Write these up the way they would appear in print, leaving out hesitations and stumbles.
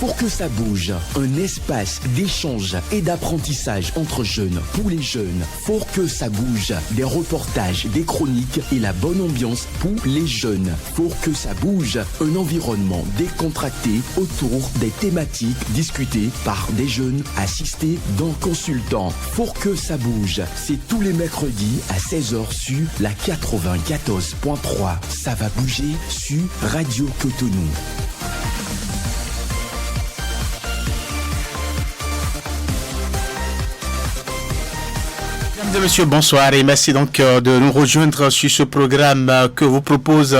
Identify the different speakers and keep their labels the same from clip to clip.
Speaker 1: Pour que ça bouge, un espace d'échange et d'apprentissage entre jeunes, pour les jeunes. Pour que ça bouge, des reportages, des chroniques et la bonne ambiance pour les jeunes. Pour que ça bouge, un environnement décontracté autour des thématiques discutées par des jeunes assistés d'un consultant. Pour que ça bouge, c'est tous les mercredis à 16h sur la 94.3. Ça va bouger sur Radio Cotonou.
Speaker 2: Mesdames et messieurs, bonsoir et merci donc de nous rejoindre sur ce programme que vous propose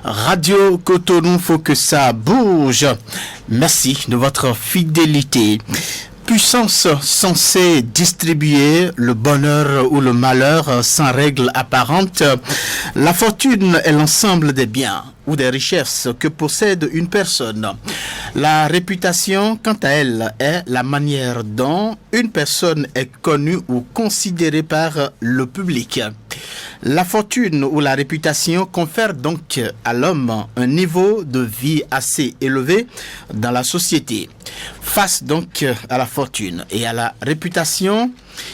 Speaker 2: Radio Cotonou. Faut que ça bouge. Merci de votre fidélité. Puissance censée distribuer le bonheur ou le malheur sans règle apparente. La fortune est l'ensemble des biens ou des richesses que possède une personne. La réputation, quant à elle, est la manière dont une personne est connue ou considérée par le public. La fortune ou la réputation confère donc à l'homme un niveau de vie assez élevé dans la société. Face donc à la fortune et à la réputation,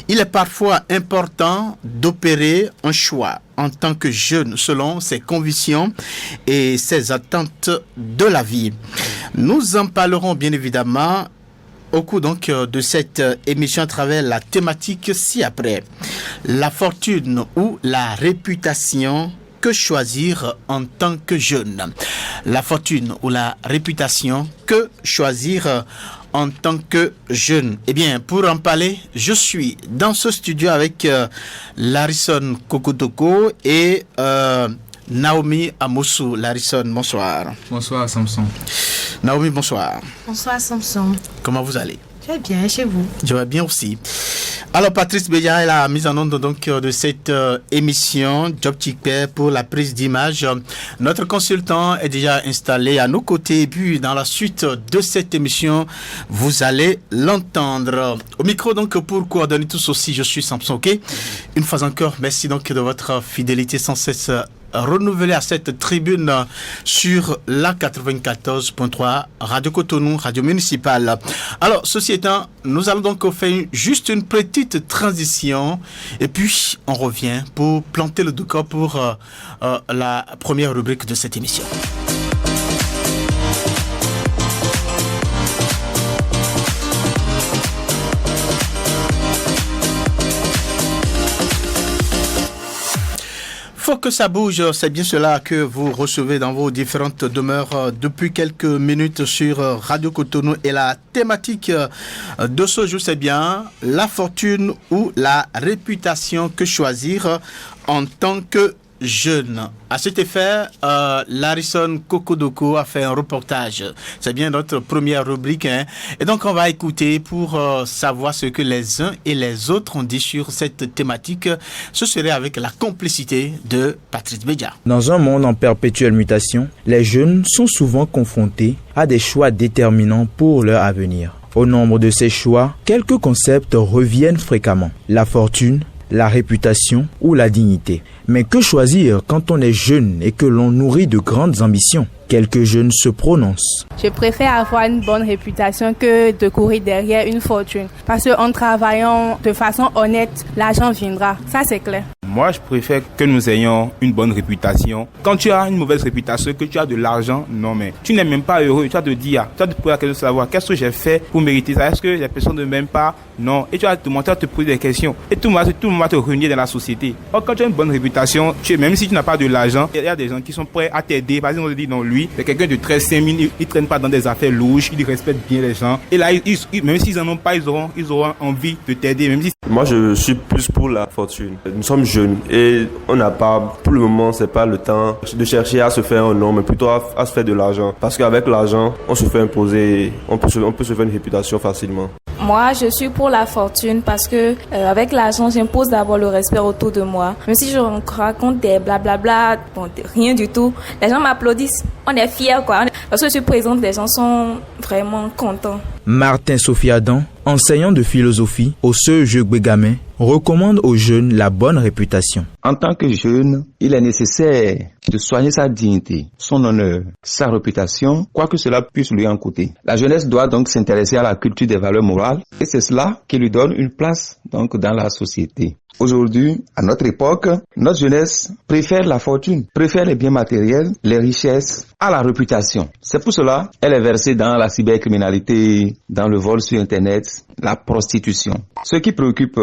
Speaker 2: il est parfois important d'opérer un choix en tant que jeune selon ses convictions et ses attentes de la vie. Nous en parlerons bien évidemment au cours donc de cette émission à travers la thématique ci-après. La fortune ou la réputation, que choisir en tant que jeune? La fortune ou la réputation, que choisir en tant que jeune? Eh bien, pour en parler, je suis dans ce studio avec Larison Kokotoko et Naomi Amosu. Larison, bonsoir.
Speaker 3: Bonsoir Samson.
Speaker 2: Naomi, bonsoir.
Speaker 4: Bonsoir Samson.
Speaker 2: Comment vous allez?
Speaker 4: Je vais bien, chez vous?
Speaker 2: Je vais bien aussi. Alors Patrice Béja est la mise en onde donc de cette émission Job Ticket pour la prise d'image. Notre consultant est déjà installé à nos côtés et puis dans la suite de cette émission, vous allez l'entendre. Au micro donc pour coordonner tous aussi, je suis Samson, ok? Une fois encore, merci donc de votre fidélité sans cesse renouvelée à cette tribune sur la 94.3 Radio Cotonou, radio municipale. Alors, ceci étant, nous allons donc faire juste une petite transition et puis on revient pour planter le décor pour la première rubrique de cette émission. Faut que ça bouge, c'est bien cela que vous recevez dans vos différentes demeures depuis quelques minutes sur Radio Cotonou et la thématique de ce jour, c'est bien la fortune ou la réputation, que choisir en tant que jeune. À cet effet, Larison Kokodoko a fait un reportage. C'est bien notre première rubrique. Et donc, on va écouter pour savoir ce que les uns et les autres ont dit sur cette thématique. Ce serait avec la complicité de Patrice Béja.
Speaker 5: Dans un monde en perpétuelle mutation, les jeunes sont souvent confrontés à des choix déterminants pour leur avenir. Au nombre de ces choix, quelques concepts reviennent fréquemment. La fortune, la réputation ou la dignité. Mais que choisir quand on est jeune et que l'on nourrit de grandes ambitions? Quelques jeunes se prononcent.
Speaker 6: Je préfère avoir une bonne réputation que de courir derrière une fortune. Parce qu'en travaillant de façon honnête, l'argent viendra. Ça, c'est clair.
Speaker 3: Moi, je préfère que nous ayons une bonne réputation. Quand tu as une mauvaise réputation, que tu as de l'argent, non mais tu n'es même pas heureux. Tu vas te dire, tu vas te poser la question de savoir qu'est-ce que j'ai fait pour mériter ça. Est-ce que les personnes ne m'aiment pas? Non. Et tu vas te monter à te poser des questions. Et tout le monde va te renier dans la société. Or, quand tu as une bonne réputation, même si tu n'as pas de l'argent, il y a des gens qui sont prêts à t'aider. Par exemple, on te dit, non, lui, c'est quelqu'un de très sain, il ne traîne pas dans des affaires louches, il respecte bien les gens. Et là, même s'ils n'en ont pas, ils auront envie de t'aider. Même si...
Speaker 7: Moi, je suis plus pour la fortune. Nous sommes jeunes et on n'a pas, pour le moment, c'est pas le temps de chercher à se faire un nom, mais plutôt à se faire de l'argent. Parce qu'avec l'argent, on se fait imposer, on peut se faire une réputation facilement.
Speaker 8: Moi, je suis pour la fortune parce que avec l'argent, j'impose d'avoir le respect autour de moi. Même si je raconte des blablabla, bon, rien du tout, les gens m'applaudissent. On est fiers, quoi. Parce que je suis présente, les gens sont vraiment contents.
Speaker 5: Martin Sofiadan, enseignant de philosophie au CEJ Bégamin, recommande aux jeunes la bonne réputation.
Speaker 9: En tant que jeune, il est nécessaire de soigner sa dignité, son honneur, sa réputation, quoi que cela puisse lui en coûter. La jeunesse doit donc s'intéresser à la culture des valeurs morales et c'est cela qui lui donne une place donc dans la société. Aujourd'hui, à notre époque, notre jeunesse préfère la fortune, préfère les biens matériels, les richesses à la réputation. C'est pour cela qu'elle est versée dans la cybercriminalité, dans le vol sur Internet, la prostitution. Ce qui préoccupe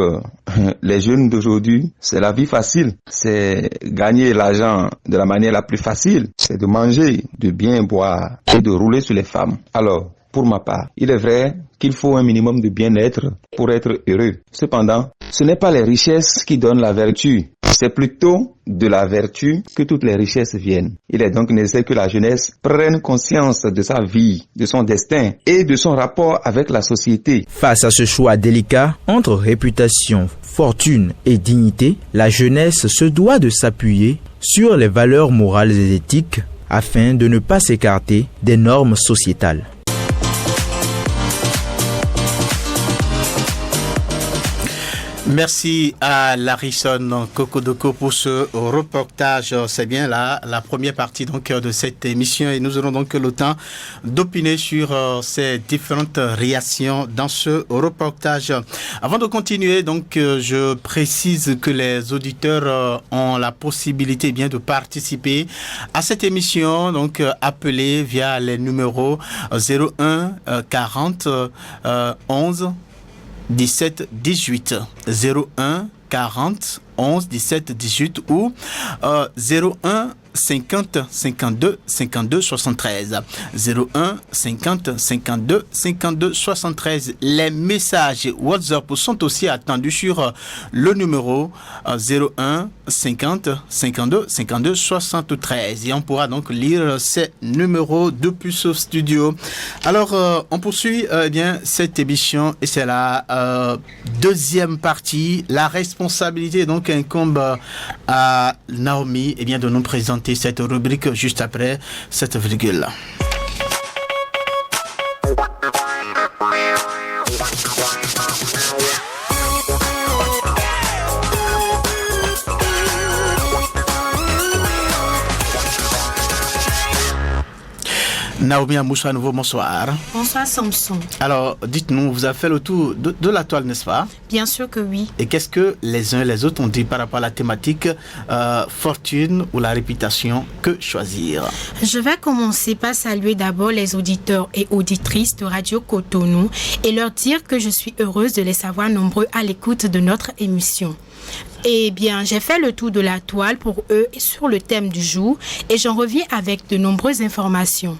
Speaker 9: les jeunes d'aujourd'hui, c'est la vie facile. C'est gagner l'argent de la manière la plus facile. C'est de manger, de bien boire et de rouler sur les femmes. Alors, pour ma part, il est vrai qu'il faut un minimum de bien-être pour être heureux. Cependant, ce n'est pas les richesses qui donnent la vertu. C'est plutôt de la vertu que toutes les richesses viennent. Il est donc nécessaire que la jeunesse prenne conscience de sa vie, de son destin et de son rapport avec la société.
Speaker 5: Face à ce choix délicat entre réputation, fortune et dignité, la jeunesse se doit de s'appuyer sur les valeurs morales et éthiques afin de ne pas s'écarter des normes sociétales.
Speaker 2: Merci à Larison Kokodoko pour ce reportage. C'est bien là la première partie donc de cette émission et nous aurons donc le temps d'opiner sur ces différentes réactions dans ce reportage. Avant de continuer, donc je précise que les auditeurs ont la possibilité bien de participer à cette émission, donc appelez via les numéros 01 40 11 17 18 01 40 11 17 18 ou 01 50 52 52 73 01 50 52 52 73. Les messages WhatsApp sont aussi attendus sur le numéro 01 50 52 52 73 et on pourra donc lire ces numéros depuis ce studio. Alors on poursuit bien cette émission et c'est la deuxième partie. La responsabilité donc incombe à Naomi et bien de nous présenter cette rubrique juste après cette virgule. Naomi Amouche, à nouveau, bonsoir.
Speaker 4: Bonsoir Samson.
Speaker 2: Alors, dites-nous, vous avez fait le tour de la toile, n'est-ce pas?
Speaker 4: Bien sûr que oui.
Speaker 2: Et qu'est-ce que les uns et les autres ont dit par rapport à la thématique fortune ou la réputation? Que choisir?
Speaker 4: Je vais commencer par saluer d'abord les auditeurs et auditrices de Radio Cotonou et leur dire que je suis heureuse de les savoir nombreux à l'écoute de notre émission. Eh bien, j'ai fait le tour de la toile pour eux sur le thème du jour et j'en reviens avec de nombreuses informations.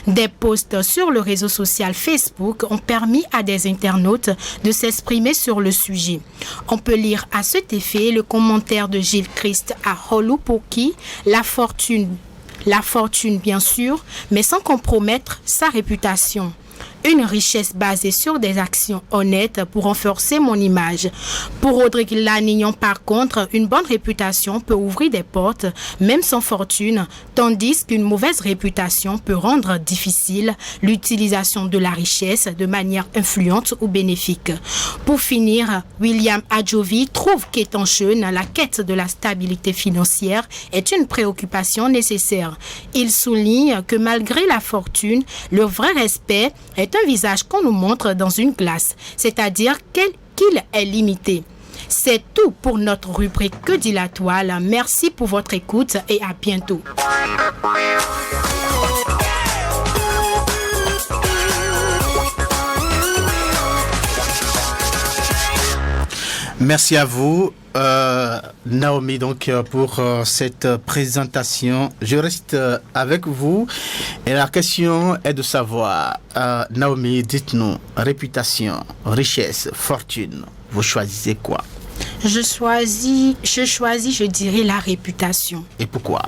Speaker 4: Des posts sur le réseau social Facebook ont permis à des internautes de s'exprimer sur le sujet. On peut lire à cet effet le commentaire de Gilles Christ à Holupoki, la fortune bien sûr, mais sans compromettre sa réputation. Une richesse basée sur des actions honnêtes pour renforcer mon image. Pour Rodrigue Lanignon, par contre, une bonne réputation peut ouvrir des portes, même sans fortune, tandis qu'une mauvaise réputation peut rendre difficile l'utilisation de la richesse de manière influente ou bénéfique. Pour finir, William Adjovi trouve qu'étant jeune, la quête de la stabilité financière est une préoccupation nécessaire. Il souligne que malgré la fortune, le vrai respect est un visage qu'on nous montre dans une glace, c'est-à-dire qu'il est limité. C'est tout pour notre rubrique Que dit la toile. Merci pour votre écoute et à bientôt.
Speaker 2: Merci à vous, Naomi, donc pour cette présentation. Je reste avec vous et la question est de savoir, Naomi, dites-nous, réputation, richesse, fortune, vous choisissez quoi?
Speaker 4: Je choisis, je dirais la réputation.
Speaker 2: Et pourquoi?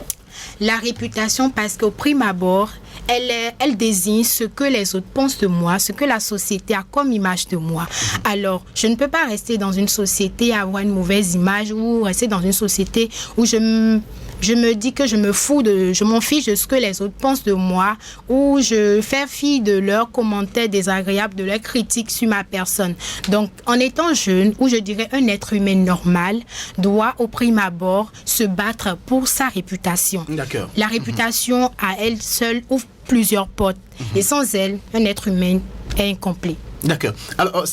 Speaker 4: La réputation parce qu'au prime abord, elle désigne ce que les autres pensent de moi, ce que la société a comme image de moi. Alors, je ne peux pas rester dans une société à avoir une mauvaise image ou rester dans une société où je je me dis que je m'en fiche de ce que les autres pensent de moi, ou je fais fi de leurs commentaires désagréables, de leurs critiques sur ma personne. Donc, en étant jeune, ou je dirais un être humain normal, doit au prime abord se battre pour sa réputation.
Speaker 2: D'accord.
Speaker 4: La réputation à elle seule ouvre plusieurs portes. Et sans elle, un être humain est incomplet.
Speaker 2: D'accord. Alors,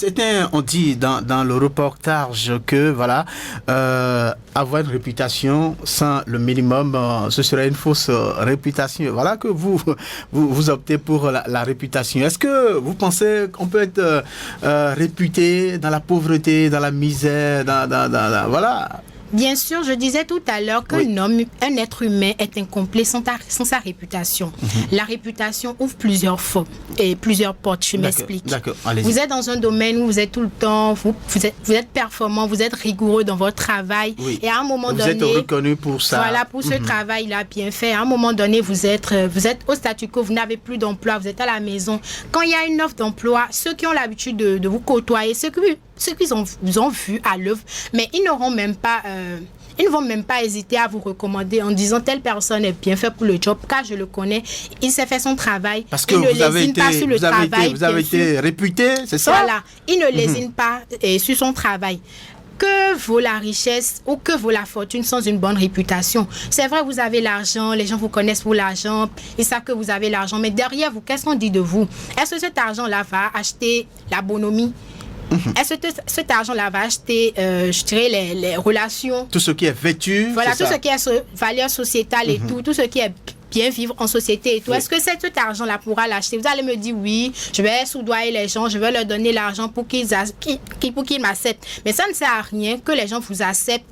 Speaker 2: on dit dans le reportage que, voilà, avoir une réputation sans le minimum, ce serait une fausse réputation. Voilà que vous optez pour la réputation. Est-ce que vous pensez qu'on peut être réputé dans la pauvreté, dans la misère, voilà?
Speaker 4: Bien sûr, je disais tout à l'heure qu'un homme, un être humain est incomplet sans sa réputation. La réputation ouvre plusieurs formes et plusieurs portes. Je m'explique.
Speaker 2: D'accord, allez-y.
Speaker 4: Vous êtes dans un domaine où vous êtes tout le temps, vous êtes performant, vous êtes rigoureux dans votre travail.
Speaker 2: Oui.
Speaker 4: Et à un moment donné,
Speaker 2: vous êtes reconnu pour ça.
Speaker 4: Voilà, pour ce travail-là bien fait. À un moment donné, vous êtes au statu quo, vous n'avez plus d'emploi, vous êtes à la maison. Quand il y a une offre d'emploi, ceux qui ont l'habitude de vous côtoyer, ceux qu'ils ont vu à l'œuvre, mais ils ne vont même pas hésiter à vous recommander en disant telle personne est bien faite pour le job, car je le connais, il s'est fait son travail.
Speaker 2: Parce que vous avez été réputé, c'est ça?
Speaker 4: Voilà, il ne lésine pas sur son travail. Que vaut la richesse ou que vaut la fortune sans une bonne réputation? C'est vrai, vous avez l'argent, les gens vous connaissent pour l'argent, ils savent que vous avez l'argent, mais derrière vous, qu'est-ce qu'on dit de vous? Est-ce que cet argent-là va acheter la bonhomie? Est-ce que cet argent-là va acheter, je dirais, les relations?
Speaker 2: Tout ce qui est vêtu.
Speaker 4: Voilà, tout ce qui est valeur sociétale et tout ce qui est bien vivre en société et tout. Est-ce que cet argent-là pourra l'acheter? Vous allez me dire oui, je vais soudoyer les gens, je vais leur donner l'argent pour qu'ils m'acceptent. Mais ça ne sert à rien que les gens vous acceptent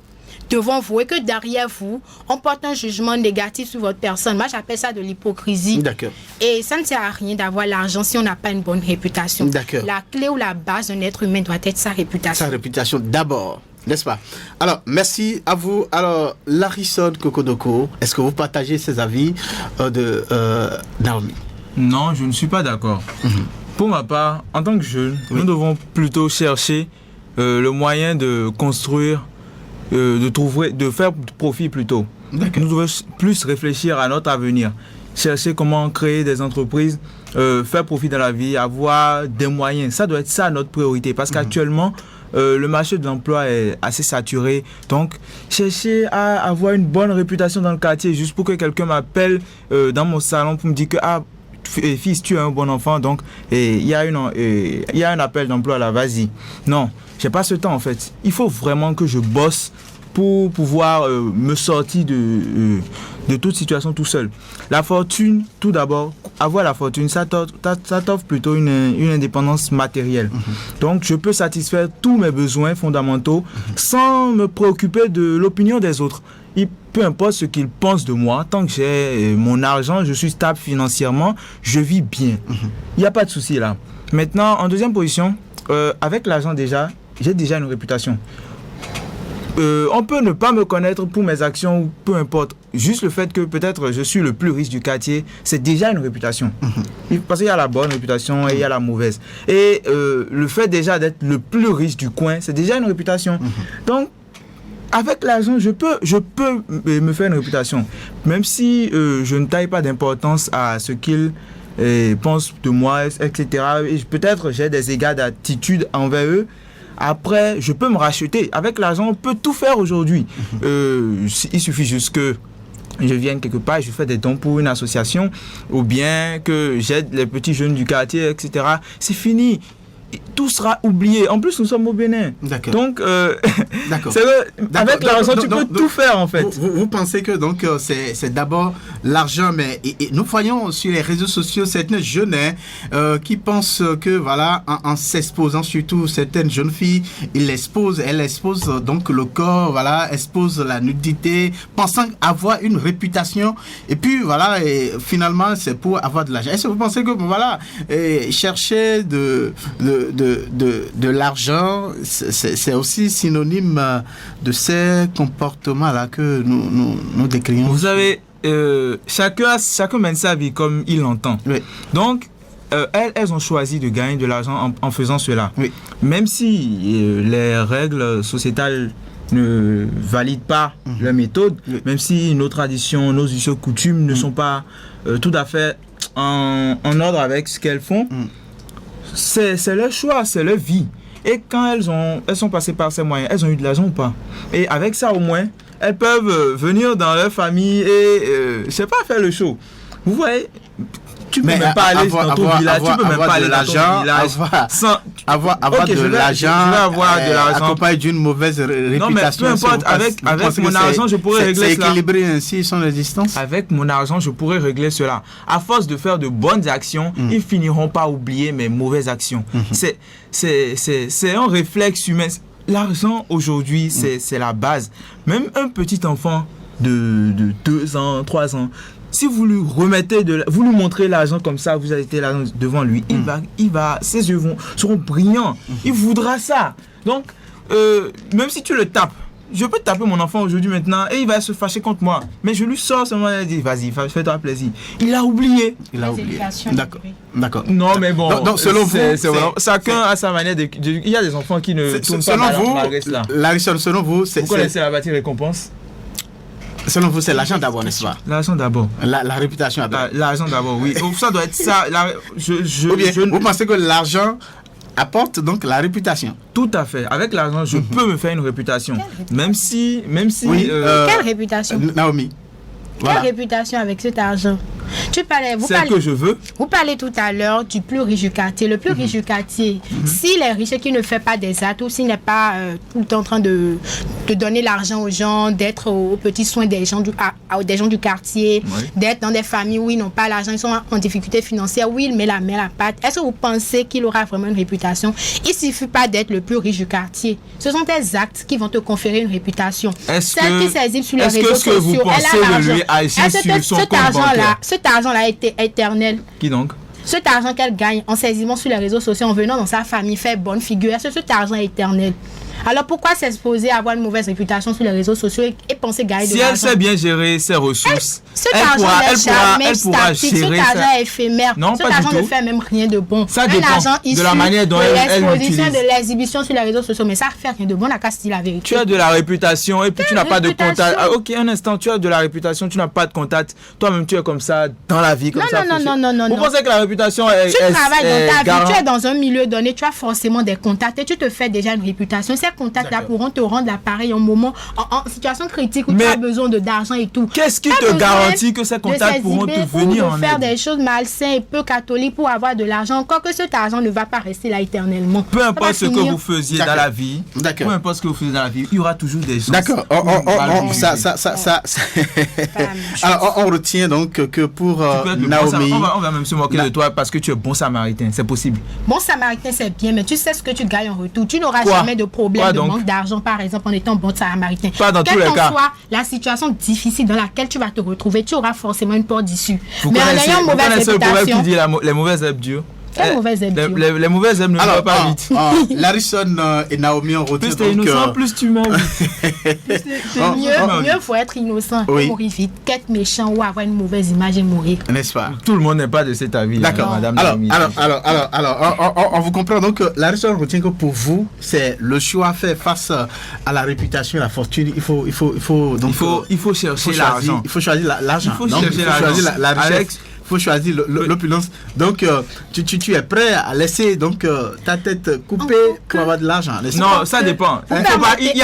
Speaker 4: devant vous et que derrière vous, on porte un jugement négatif sur votre personne. Moi, j'appelle ça de l'hypocrisie.
Speaker 2: D'accord.
Speaker 4: Et ça ne sert à rien d'avoir l'argent si on n'a pas une bonne réputation.
Speaker 2: D'accord.
Speaker 4: La clé ou la base d'un être humain doit être sa réputation.
Speaker 2: Sa réputation d'abord, n'est-ce pas? Alors, merci à vous. Alors, Larison Kokodoko, est-ce que vous partagez ces avis de Naomi?
Speaker 10: Non, je ne suis pas d'accord. Pour ma part, en tant que jeune, nous devons plutôt chercher le moyen de construire, de faire profit plutôt. D'accord. Nous devons plus réfléchir à notre avenir, chercher comment créer des entreprises, faire profit dans la vie, avoir des moyens. Ça doit être ça notre priorité, parce qu'actuellement, le marché de l'emploi est assez saturé. Donc, chercher à avoir une bonne réputation dans le quartier, juste pour que quelqu'un m'appelle dans mon salon pour me dire que fils, tu es un bon enfant, donc il y a un appel d'emploi là, vas-y. Non, j'ai pas ce temps en fait. Il faut vraiment que je bosse pour pouvoir me sortir de toute situation tout seul. La fortune, tout d'abord, avoir la fortune, ça t'offre plutôt une indépendance matérielle. Donc, je peux satisfaire tous mes besoins fondamentaux sans me préoccuper de l'opinion des autres. Peu importe ce qu'ils pensent de moi, tant que j'ai mon argent, je suis stable financièrement, je vis bien. Il n'y a pas de souci là. Maintenant, en deuxième position, avec l'argent déjà, j'ai déjà une réputation. On peut ne pas me connaître pour mes actions ou peu importe. Juste le fait que peut-être je suis le plus riche du quartier, c'est déjà une réputation. Parce qu'il y a la bonne réputation et il y a la mauvaise. Et le fait déjà d'être le plus riche du coin, c'est déjà une réputation. Donc, avec l'argent, je peux me faire une réputation. Même si je ne taille pas d'importance à ce qu'ils pensent de moi, etc. Et peut-être j'ai des égards d'attitude envers eux. Après, je peux me racheter. Avec l'argent, on peut tout faire aujourd'hui. Il suffit juste que je vienne quelque part, je fais des dons pour une association, ou bien que j'aide les petits jeunes du quartier, etc. C'est fini. Tout sera oublié. En plus, nous sommes au Bénin.
Speaker 2: D'accord.
Speaker 10: Donc,
Speaker 2: D'accord.
Speaker 10: Avec l'argent, tu peux tout faire, en fait.
Speaker 2: Vous pensez que donc c'est d'abord l'argent, mais et nous voyons sur les réseaux sociaux certains jeunes qui pensent que voilà, en s'exposant, surtout certaines jeunes filles, elles exposent donc le corps, voilà, exposent la nudité, pensant avoir une réputation, et puis voilà, et finalement c'est pour avoir de l'argent. Est-ce que vous pensez que voilà, chercher de l'argent, c'est aussi synonyme de ces comportements-là que nous décrions?
Speaker 10: Vous savez, chacun mène sa vie comme il l'entend. Oui. Donc, elles ont choisi de gagner de l'argent en faisant cela. Oui. Même si les règles sociétales ne valident pas leur méthode, même si nos traditions, nos us et coutumes ne sont pas tout à fait en ordre avec ce qu'elles font. C'est leur choix, c'est leur vie. Et quand elles sont passées par ces moyens, elles ont eu de l'argent ou pas? Et avec ça au moins, elles peuvent venir dans leur famille et je sais pas, faire le show. Vous voyez, tu peux même pas aller dans ton village, tu peux même pas aller dans ton village sans
Speaker 2: avoir de l'argent, accompagné d'une mauvaise réputation.
Speaker 10: Non, mais peu importe, avec mon argent, je pourrais régler cela.
Speaker 2: C'est équilibré ainsi son existence.
Speaker 10: Avec mon argent, je pourrais régler cela. À force de faire de bonnes actions, ils finiront par oublier mes mauvaises actions. C'est un réflexe humain. L'argent aujourd'hui, c'est la base. Même un petit enfant de 2 ans, 3 ans, si vous lui remettez vous lui montrez l'argent comme ça, vous avez l'argent devant lui, ses yeux seront brillants. Il voudra ça. Donc, même si tu le tapes, je peux taper mon enfant aujourd'hui maintenant et il va se fâcher contre moi. Mais je lui sors seulement et dit vas-y, fais-toi plaisir. Il a oublié.
Speaker 2: D'accord.
Speaker 10: Non, mais bon.
Speaker 2: Donc selon vous,
Speaker 10: chacun a sa manière de. Il y a des enfants qui ne tournent pas malgré cela.
Speaker 2: Selon vous,
Speaker 10: vous connaissez la bâtie récompense?
Speaker 2: Selon vous, c'est l'argent d'abord, n'est-ce pas?
Speaker 10: L'argent d'abord.
Speaker 2: La réputation d'abord.
Speaker 10: L'argent d'abord, oui. Ça doit être ça.
Speaker 2: Vous pensez que l'argent apporte donc la réputation?
Speaker 10: Tout à fait. Avec l'argent, je peux me faire une réputation. Même si.
Speaker 2: Oui,
Speaker 4: quelle réputation?
Speaker 2: Naomi.
Speaker 4: Quelle réputation avec cet argent?
Speaker 10: Que je veux.
Speaker 4: Vous parlez tout à l'heure du plus riche du quartier. Le plus riche du quartier, s'il est riche et qu'il ne fait pas des actes ou s'il n'est pas tout le temps en train de donner l'argent aux gens, d'être aux petits soins des gens du quartier, d'être dans des familles où ils n'ont pas l'argent, ils sont en difficulté financière, où il met la main à la pâte, est-ce que vous pensez qu'il aura vraiment une réputation? Il ne suffit pas d'être le plus riche du quartier. Ce sont des actes qui vont te conférer une réputation.
Speaker 10: Celle
Speaker 4: qui s'exhibe sur les réseaux sociaux, elle a l'argent. Est-ce que cet argent-là est éternel?
Speaker 10: Qui donc?
Speaker 4: Cet argent qu'elle gagne en s'exhibant sur les réseaux sociaux, en venant dans sa famille, faire bonne figure, est-ce que cet argent est éternel? Alors pourquoi s'exposer à avoir une mauvaise réputation sur les réseaux sociaux et penser gagner de l'argent?
Speaker 10: Si elle sait bien gérer ses ressources,
Speaker 4: cet argent est statique, cet argent est éphémère.
Speaker 10: Non,
Speaker 4: cet argent ne fait même rien de bon.
Speaker 10: Ça dépend de la manière dont elle l'utilise.
Speaker 4: De l'exhibition sur les réseaux sociaux, mais ça ne fait rien de bon, la casse dit la vérité.
Speaker 10: Tu as de la réputation et puis tu n'as pas de contact. Ok, un instant, tu as de la réputation, tu n'as pas de contact. Toi-même, tu es comme ça dans la vie, comme ça.
Speaker 4: Non.
Speaker 10: Vous pensez que la réputation est
Speaker 4: Tu travailles dans ta vie, tu es dans un milieu donné, tu as forcément des contacts et tu te fais déjà une réputation. Ces contacts-là pourront te rendre l'appareil en moment, en situation critique où tu as besoin d'argent et tout.
Speaker 10: Qu'est-ce qui te garantit que ces contacts pourront te venir en aide?
Speaker 4: Faire des choses malsaines et peu catholiques pour avoir de l'argent, encore que cet argent ne va pas rester là éternellement.
Speaker 10: Peu importe ce que vous faisiez dans la vie, peu importe ce que vous faisiez dans la vie, il y aura toujours des gens.
Speaker 2: D'accord. Alors, on retient donc que pour Naomi...
Speaker 10: On va même se moquer de toi parce que tu es bon samaritain, c'est possible.
Speaker 4: Bon samaritain, c'est bien, mais tu sais ce que tu gagnes en retour. Tu n'auras jamais de problème de manque d'argent, par exemple, en étant bon samaritain.
Speaker 10: Pas dans tous les cas.
Speaker 4: Quelle que soit la situation difficile dans laquelle tu vas te retrouver, tu auras forcément une porte d'issue.
Speaker 10: Mais en ayant une mauvaise réputation... qui dit les mauvaises herbes dures. Les mauvaises herbes ne vont pas vite.
Speaker 2: Larison et Naomi ont retenu.
Speaker 10: Plus t'es innocent, plus tu meurs vite.
Speaker 4: Mieux faut être innocent pour mourir vite qu'être méchant ou avoir une mauvaise image et mourir.
Speaker 2: N'est-ce pas?
Speaker 10: Tout le monde n'est pas de cet avis.
Speaker 2: D'accord.
Speaker 10: Madame
Speaker 2: Alors, on vous comprend donc que Larison retient que pour vous, c'est le choix fait face à la réputation et la fortune. Il faut
Speaker 10: chercher l'argent.
Speaker 2: Il faut choisir l'argent.
Speaker 10: Il faut chercher
Speaker 2: la richesse. Il faut choisir l'opulence. Donc, tu es prêt à laisser donc ta tête coupée pour avoir de l'argent.
Speaker 10: Non, ça dépend. Il y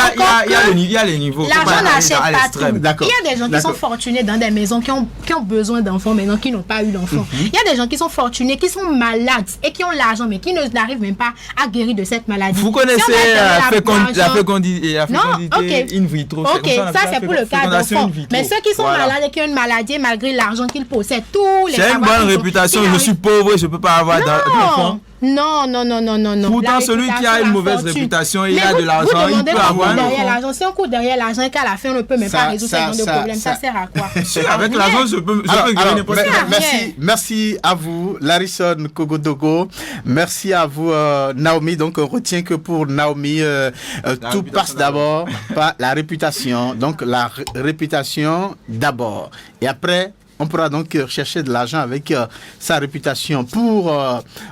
Speaker 10: a les niveaux.
Speaker 4: L'argent n'achète pas tout. Il y a des gens qui sont fortunés dans des maisons qui ont besoin d'enfants maintenant qui n'ont pas eu d'enfants. Il y a des gens qui sont fortunés, qui sont malades et qui ont l'argent mais qui n'arrivent même pas à guérir de cette maladie.
Speaker 10: Vous connaissez la fécondité in vitro.
Speaker 4: Ok, ça c'est pour le cas d'enfants. Mais ceux qui sont malades et qui ont une maladie malgré l'argent qu'ils possèdent, tous
Speaker 10: j'ai une bonne réputation, je suis pauvre, je peux pas avoir d'enfant.
Speaker 4: Non.
Speaker 10: Pourtant, celui qui a une mauvaise réputation, il a de l'argent, il peut avoir un enfant.
Speaker 4: Si on court derrière l'argent et qu'à la fin, on ne peut même pas résoudre ce genre de problème, ça sert à quoi?
Speaker 10: Avec l'argent, je peux gagner n'importe quoi.
Speaker 2: Merci à vous, Larison Kogodogo. Merci à vous, Naomi. Donc, on retient que pour Naomi, tout passe d'abord par la réputation. Donc, la réputation d'abord. Et après, on pourra donc chercher de l'argent avec sa réputation. Pour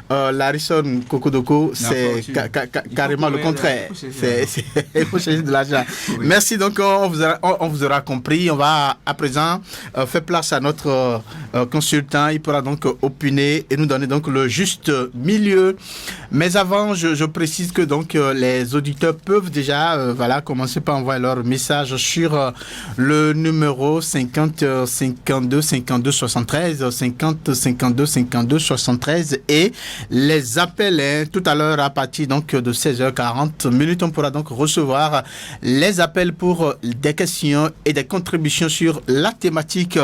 Speaker 2: Larison Kokodoko, c'est carrément le contraire. Il faut chercher de l'argent. Oui. Merci, donc on vous aura compris. On va à présent faire place à notre consultant. Il pourra donc opiner et nous donner donc le juste milieu. Mais avant, je précise que donc les auditeurs peuvent déjà commencer par envoyer leur message sur le numéro 50 52 52 73 50 52 52 73 et les appels tout à l'heure à partir donc de 16h40 minutes. On pourra donc recevoir les appels pour des questions et des contributions sur la thématique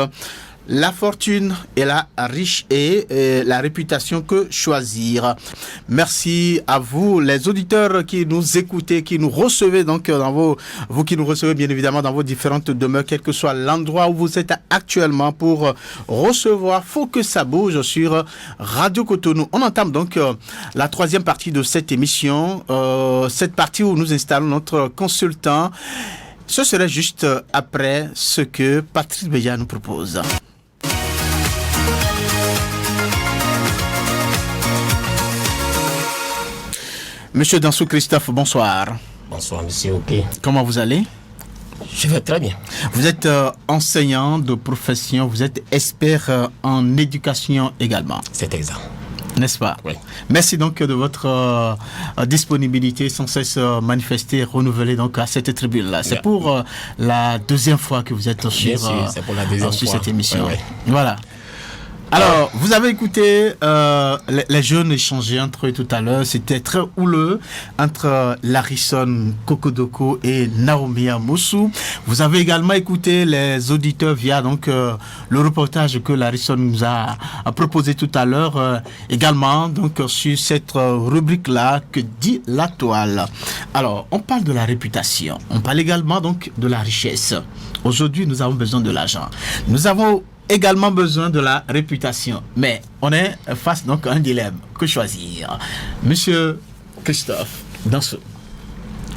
Speaker 2: la fortune et la riche et la réputation que choisir. Merci à vous, les auditeurs qui nous écoutez, qui nous recevez donc vous qui nous recevez bien évidemment dans vos différentes demeures, quel que soit l'endroit où vous êtes actuellement pour recevoir. Faut que ça bouge sur Radio Cotonou. On entame donc la troisième partie de cette émission, cette partie où nous installons notre consultant. Ce serait juste après ce que Patrice Beya nous propose. Monsieur Dansou Christophe, bonsoir.
Speaker 11: Bonsoir, monsieur OK.
Speaker 2: Comment vous allez?
Speaker 11: Je vais très bien.
Speaker 2: Vous êtes enseignant de profession, vous êtes expert en éducation également.
Speaker 11: C'est exact.
Speaker 2: N'est-ce pas?
Speaker 11: Oui.
Speaker 2: Merci donc de votre disponibilité sans cesse manifestée et renouvelée donc à cette tribune-là. C'est pour la deuxième fois que vous êtes sur cette émission. Oui. Voilà. Alors, vous avez écouté les jeunes échanger entre eux tout à l'heure. C'était très houleux entre Larison Kokodoko et Naomi Amoussou. Vous avez également écouté les auditeurs via donc le reportage que Larison nous a proposé tout à l'heure. Également donc sur cette rubrique-là que dit la toile. Alors, on parle de la réputation. On parle également donc de la richesse. Aujourd'hui, nous avons besoin de l'argent. Nous avons également besoin de la réputation. Mais on est face donc à un dilemme. Que choisir? Monsieur Christophe Dansou.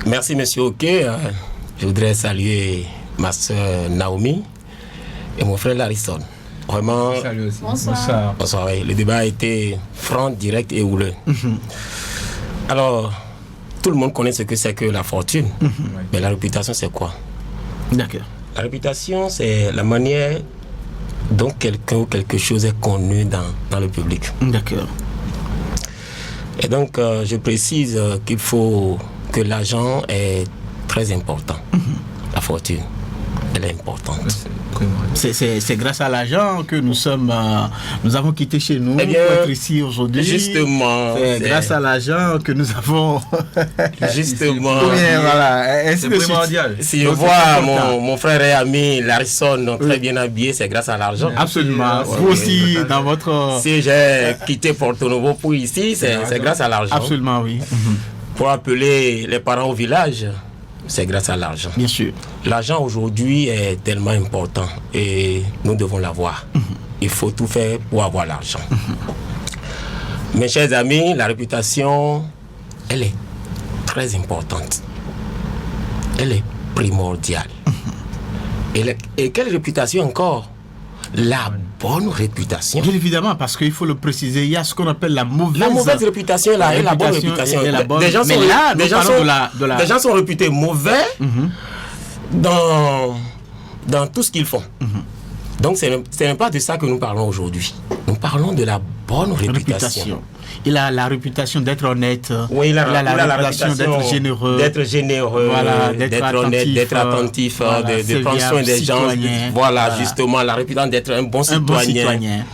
Speaker 11: Merci, monsieur OK. Je voudrais saluer ma soeur Naomi et mon frère Larison. Vraiment.
Speaker 10: Salut aussi.
Speaker 11: Bonsoir. Bonsoir, oui. Le débat a été franc, direct et houleux. Alors, tout le monde connaît ce que c'est que la fortune. Mais la réputation, c'est quoi?
Speaker 2: D'accord.
Speaker 11: La réputation, c'est la manière dont quelqu'un ou quelque chose est connu dans le public.
Speaker 2: D'accord.
Speaker 11: Et donc, je précise qu'il faut que l'argent est très important. La fortune, elle est importante.
Speaker 2: C'est grâce à l'argent que nous avons quitté chez nous pour être ici aujourd'hui.
Speaker 11: Justement.
Speaker 2: C'est grâce à l'argent que nous avons...
Speaker 11: Justement.
Speaker 2: Voilà.
Speaker 10: C'est primordial.
Speaker 11: Si je vois mon frère et ami Larison très bien habillé, c'est grâce à l'argent.
Speaker 2: Absolument. Vous aussi, dans votre...
Speaker 11: Si j'ai quitté Porto Novo pour ici, c'est grâce à l'argent.
Speaker 2: Absolument, oui.
Speaker 11: Pour appeler les parents au village, c'est grâce à l'argent.
Speaker 2: Bien sûr.
Speaker 11: L'argent aujourd'hui est tellement important et nous devons l'avoir. Il faut tout faire pour avoir l'argent. Mes chers amis, la réputation, elle est très importante. Elle est primordiale. Et quelle réputation encore? La bonne réputation.
Speaker 2: Bien évidemment, parce qu'il faut le préciser, il y a ce qu'on appelle la mauvaise
Speaker 11: réputation là, et la bonne réputation. Des gens sont réputés mauvais dans tout ce qu'ils font. Donc, ce n'est pas de ça que nous parlons aujourd'hui. Nous parlons de la bonne réputation.
Speaker 2: Il a la réputation d'être honnête.
Speaker 11: Oui, il a la réputation
Speaker 2: d'être généreux.
Speaker 11: Voilà, d'être honnête, d'être attentif, de prendre soin des gens. Voilà, justement, la réputation d'être un bon citoyen.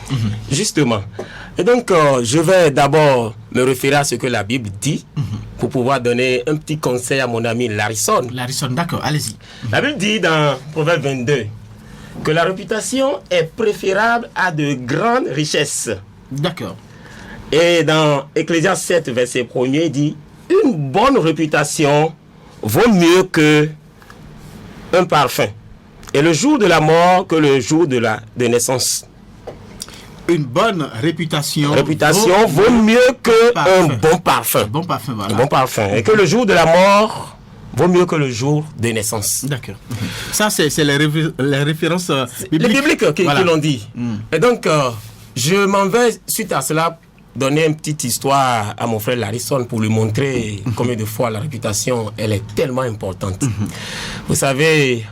Speaker 11: Justement. Et donc, je vais d'abord me référer à ce que la Bible dit pour pouvoir donner un petit conseil à mon ami Larison.
Speaker 2: Larison, d'accord, allez-y.
Speaker 11: La Bible dit dans Proverbe 22 que la réputation est préférable à de grandes richesses.
Speaker 2: D'accord.
Speaker 11: Et dans Ecclésiaste 7, verset 1er, il dit « Une bonne réputation vaut mieux que un parfum. Et le jour de la mort que le jour de naissance. »
Speaker 2: Une bonne réputation
Speaker 11: vaut mieux qu'un bon parfum.
Speaker 2: Bon parfum, voilà.
Speaker 11: Un bon parfum. Et que le jour de la mort vaut mieux que le jour de naissance.
Speaker 2: D'accord. Ça, c'est les références bibliques.
Speaker 11: Les bibliques qui l'ont dit. Et donc, je m'en vais, suite à cela, donner une petite histoire à mon frère Larison pour lui montrer combien de fois la réputation, elle est tellement importante. Vous savez,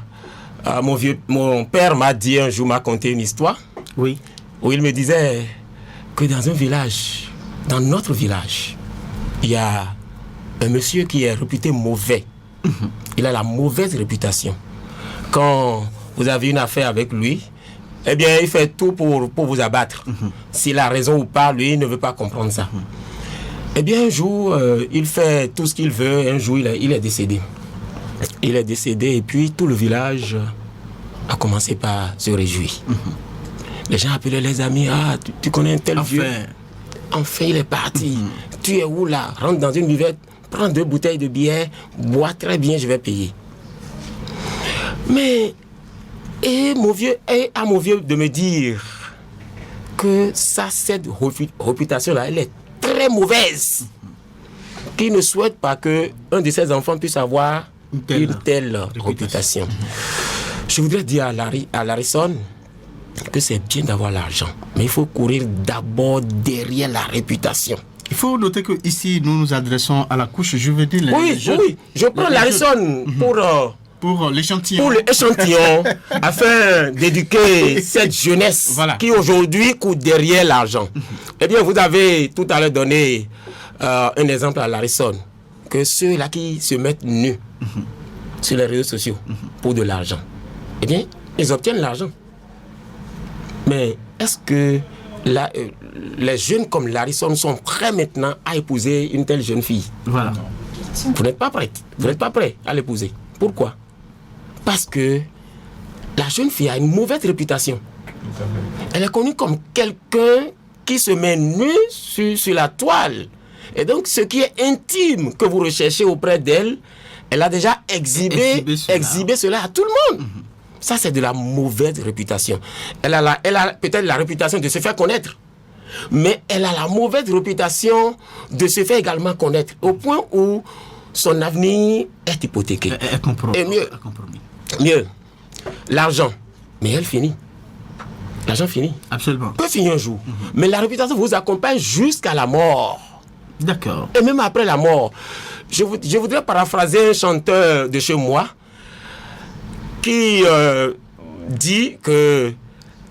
Speaker 11: mon père m'a dit un jour, m'a conté une histoire.
Speaker 2: Oui.
Speaker 11: Où il me disait que dans un village, dans notre village, il y a un monsieur qui est réputé mauvais. Il a la mauvaise réputation. Quand vous avez une affaire avec lui, eh bien, il fait tout pour vous abattre. S'il a raison ou pas, lui, il ne veut pas comprendre ça. Eh bien, un jour, il fait tout ce qu'il veut. Un jour, il est décédé. Il est décédé et puis tout le village a commencé par se réjouir. Les gens appelaient les amis. Ah, tu connais un tel vieux. Enfin, il est parti. Tu es où là? Rentre dans une buvette, prends 2 bouteilles de bière, bois très bien, je vais payer. Mais... Et à mon vieux de me dire que cette réputation-là, elle est très mauvaise. Qu'il ne souhaite pas qu'un de ses enfants puisse avoir une telle réputation. Je voudrais dire à Larison que c'est bien d'avoir l'argent, mais il faut courir d'abord derrière la réputation.
Speaker 2: Il faut noter qu'ici, nous nous adressons à la couche juvénile.
Speaker 11: Oui, je prends Larison pour
Speaker 2: l'échantillon.
Speaker 11: Afin d'éduquer cette jeunesse qui aujourd'hui court derrière l'argent. Eh bien, vous avez tout à l'heure donné un exemple à Larison, que ceux-là qui se mettent nus sur les réseaux sociaux pour de l'argent, eh bien, ils obtiennent l'argent. Mais est-ce que les jeunes comme Larison sont prêts maintenant à épouser une telle jeune fille?
Speaker 2: Voilà.
Speaker 11: Vous n'êtes pas prêts. Vous n'êtes pas prêts à l'épouser. Pourquoi? Parce que la jeune fille a une mauvaise réputation. Elle est connue comme quelqu'un qui se met nu sur la toile. Et donc, ce qui est intime que vous recherchez auprès d'elle, elle a déjà exhibé cela à tout le monde. Ça, c'est de la mauvaise réputation. Elle a peut-être la réputation de se faire connaître. Mais elle a la mauvaise réputation de se faire également connaître. Au point où son avenir est hypothéqué. Et mieux, l'argent. Mais elle finit. L'argent finit.
Speaker 2: Absolument.
Speaker 11: Peut finir un jour. Mais la réputation vous accompagne jusqu'à la mort.
Speaker 2: D'accord.
Speaker 11: Et même après la mort. Je voudrais paraphraser un chanteur de chez moi qui dit que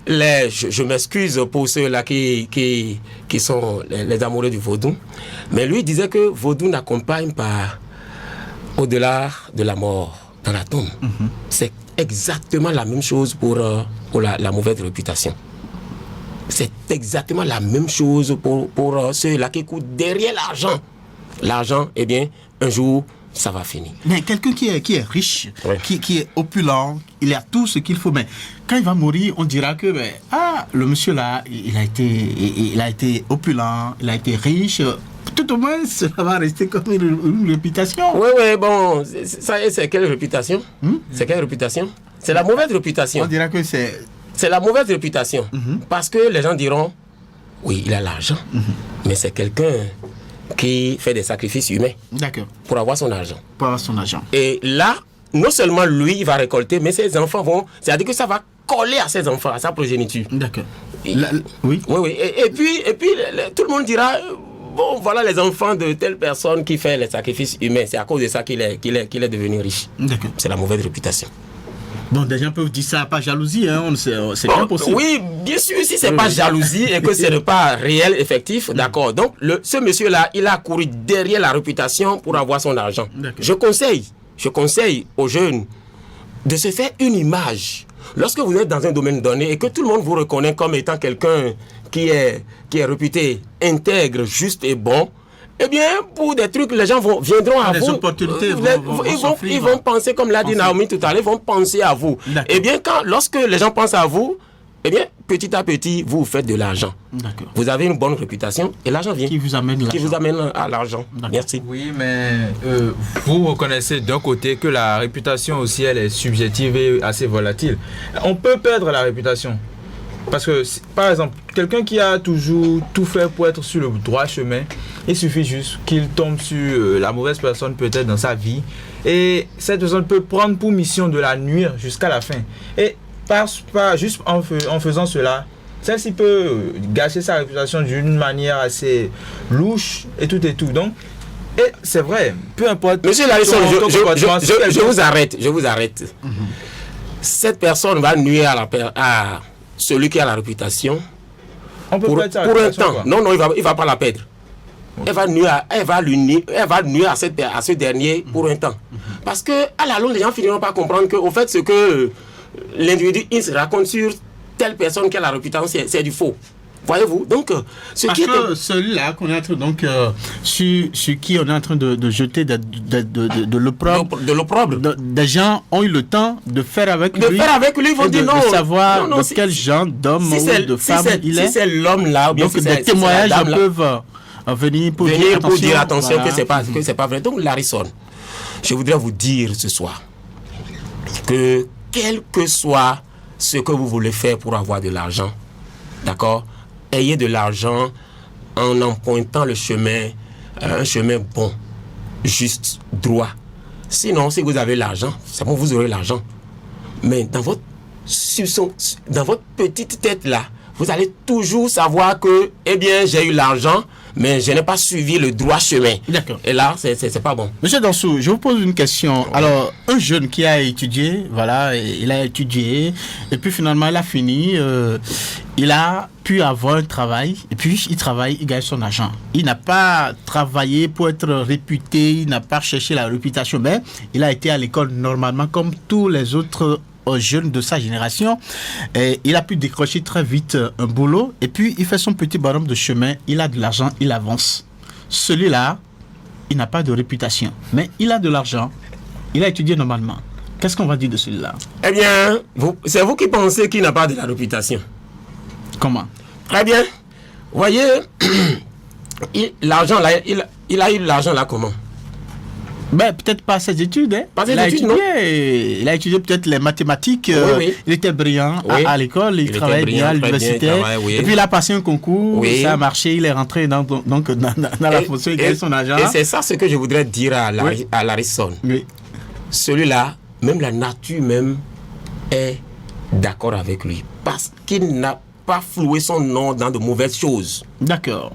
Speaker 11: je m'excuse pour ceux-là qui sont les amoureux du vaudou. Mais lui disait que vaudou n'accompagne pas au-delà de la mort, dans la tombe. C'est exactement la même chose pour la mauvaise réputation. C'est exactement la même chose pour ceux-là qui courent derrière l'argent. L'argent, eh bien, un jour, ça va finir.
Speaker 2: Mais quelqu'un qui est riche, qui est opulent, il a tout ce qu'il faut, mais quand il va mourir, on dira que le monsieur là, il a été opulent, il a été riche. Tout au moins, ça va rester comme une réputation.
Speaker 11: Oui, bon, c'est quelle réputation? C'est quelle réputation? C'est la mauvaise réputation.
Speaker 2: On dira que c'est
Speaker 11: la mauvaise réputation. Parce que les gens diront, oui, il a l'argent, mais c'est quelqu'un qui fait des sacrifices humains.
Speaker 2: D'accord.
Speaker 11: Pour avoir son argent. Et là, non seulement lui, il va récolter, mais ses enfants vont... C'est-à-dire que ça va coller à ses enfants, à sa progéniture.
Speaker 2: D'accord.
Speaker 11: Oui. Et puis tout le monde dira... Bon, voilà les enfants de telle personne qui fait les sacrifices humains. C'est à cause de ça qu'il est devenu riche.
Speaker 2: D'accord.
Speaker 11: C'est la mauvaise réputation.
Speaker 2: Bon, des gens peuvent dire ça pas jalousie, hein. C'est bien possible.
Speaker 11: Oui, bien sûr, si c'est pas jalousie et que ce n'est pas réel, effectif, d'accord. Donc, ce monsieur-là, il a couru derrière la réputation pour avoir son argent. Je conseille aux jeunes de se faire une image. Lorsque vous êtes dans un domaine donné et que tout le monde vous reconnaît comme étant quelqu'un qui est réputé intègre, juste et bon, eh bien, pour des trucs, les gens viendront à vous.
Speaker 2: Opportunités
Speaker 11: ils vont penser, comme l'a dit Naomi tout à l'heure, ils vont penser à vous. Eh bien, lorsque les gens pensent à vous, eh bien, petit à petit, vous faites de l'argent. Vous avez une bonne réputation et l'argent vient.
Speaker 2: Qui vous amène
Speaker 11: à l'argent. Merci.
Speaker 10: Oui, mais vous reconnaissez d'un côté que la réputation aussi, elle est subjective et assez volatile. On peut perdre la réputation. Parce que, par exemple, quelqu'un qui a toujours tout fait pour être sur le droit chemin, il suffit juste qu'il tombe sur la mauvaise personne peut-être dans sa vie. Et cette personne peut prendre pour mission de la nuire jusqu'à la fin. Et juste en faisant cela, celle-ci peut gâcher sa réputation d'une manière assez louche et tout. Donc, et c'est vrai, peu importe.
Speaker 11: Monsieur Larisson, je vous arrête. Mm-hmm. Cette personne va nuire à celui qui a la réputation pour un temps. Quoi. Non, il va pas la perdre. Elle va nuire à ce dernier pour un temps. Parce que à la longue, les gens finiront par comprendre que, au fait, ce que l'individu il se raconte sur telle personne qui a la réputation, c'est du faux. Voyez-vous, donc
Speaker 2: celui-là qu'on est en train sur qui on est en train de jeter de l'opprobre, des gens ont eu le temps de faire avec lui.
Speaker 11: Ils vont dire non.
Speaker 2: De savoir de quel genre d'homme ou de femme il est.
Speaker 11: Si c'est l'homme là, ou bien
Speaker 2: donc des témoignages peuvent venir pour
Speaker 11: dire attention voilà. que c'est pas vrai. Donc Larisson, je voudrais vous dire ce soir que quel que soit ce que vous voulez faire pour avoir de l'argent, d'accord, ayez de l'argent en empruntant le chemin, un chemin bon, juste, droit. Sinon, si vous avez l'argent, c'est bon, vous aurez l'argent. Mais dans votre petite tête là, vous allez toujours savoir que, eh bien, j'ai eu l'argent, mais je n'ai pas suivi le droit chemin.
Speaker 2: D'accord.
Speaker 11: Et là, c'est pas bon.
Speaker 2: Monsieur Dansou, je vous pose une question. Alors, un jeune qui a étudié, voilà, il a étudié, et puis finalement, il a fini, il a pu avoir un travail, et puis il travaille, il gagne son argent. Il n'a pas travaillé pour être réputé, il n'a pas cherché la réputation, mais il a été à l'école normalement comme tous les autres jeunes de sa génération. Et il a pu décrocher très vite un boulot, et puis il fait son petit bonhomme de chemin, il a de l'argent, il avance. Celui-là, il n'a pas de réputation, mais il a de l'argent, il a étudié normalement. Qu'est-ce qu'on va dire de celui-là?
Speaker 11: Eh bien, c'est vous qui pensez qu'il n'a pas de la réputation.
Speaker 2: Comment?
Speaker 11: Très bien. Voyez, l'argent là, il a eu l'argent là comment?
Speaker 2: Ben, peut-être pas ses études. Hein.
Speaker 11: Pas ses études, non.
Speaker 2: Il a étudié peut-être les mathématiques.
Speaker 11: Oui.
Speaker 2: Il était brillant à l'école, il travaillait bien à l'université. Et puis il a passé un concours, ça a marché, il est rentré dans la fonction, il gagne son argent.
Speaker 11: Et c'est ça ce que je voudrais dire à Larisson.
Speaker 2: Oui.
Speaker 11: Celui-là, même la nature même est d'accord avec lui. Parce qu'il n'a pas floué son nom dans de mauvaises choses.
Speaker 2: D'accord.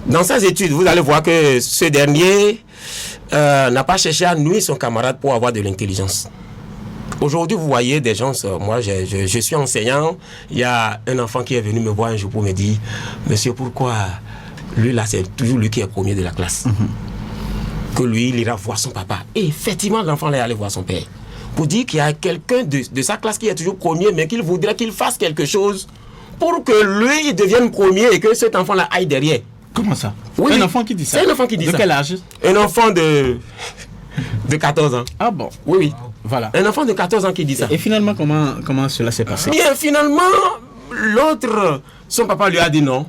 Speaker 11: Dans ses études, vous allez voir que ce dernier n'a pas cherché à nuire son camarade pour avoir de l'intelligence. Aujourd'hui, vous voyez des gens, moi je suis enseignant, il y a un enfant qui est venu me voir un jour pour me dire, monsieur, pourquoi lui là, c'est toujours lui qui est premier de la classe. Que lui, il ira voir son papa. Et effectivement, l'enfant est allé voir son père. Pour dire qu'il y a quelqu'un de sa classe qui est toujours premier, mais qu'il voudrait qu'il fasse quelque chose pour que lui, il devienne premier et que cet enfant-là aille derrière.
Speaker 2: Comment ça?
Speaker 11: Oui,
Speaker 2: un enfant qui dit ça?
Speaker 11: C'est un enfant qui dit ça.
Speaker 2: De quel âge?
Speaker 11: Un enfant de 14 ans.
Speaker 2: Ah bon?
Speaker 11: Oui.
Speaker 2: Voilà.
Speaker 11: Un enfant de 14 ans qui dit ça.
Speaker 2: Et finalement, comment cela s'est passé?
Speaker 11: Bien, finalement, l'autre, son papa lui a dit non.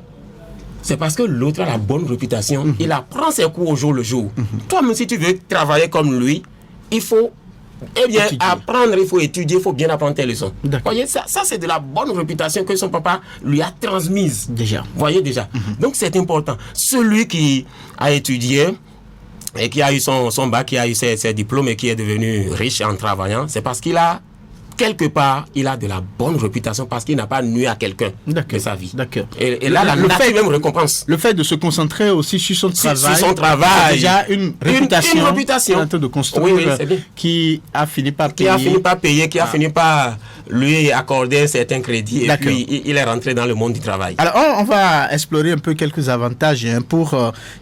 Speaker 11: C'est parce que l'autre a la bonne réputation. Il apprend ses cours au jour le jour. Toi-même, si tu veux travailler comme lui, il faut apprendre, il faut étudier, il faut bien apprendre tes leçons. Voyez, ça c'est de la bonne réputation que son papa lui a transmise.
Speaker 2: Déjà.
Speaker 11: Voyez déjà. Donc c'est important. Celui qui a étudié et qui a eu son bac, qui a eu ses diplômes et qui est devenu riche en travaillant, c'est parce qu'il a quelque part, il a de la bonne réputation parce qu'il n'a pas nuit à quelqu'un de sa vie.
Speaker 2: D'accord.
Speaker 11: Et là, la nature même récompense.
Speaker 2: Le fait de se concentrer aussi sur son travail.
Speaker 11: Sur son travail.
Speaker 2: Déjà une réputation.
Speaker 11: Une réputation.
Speaker 2: En train de construire. Qui a fini par payer.
Speaker 11: Qui a fini par lui accorder certains crédits. Et puis, il est rentré dans le monde du travail.
Speaker 2: Alors, on va explorer un peu quelques avantages pour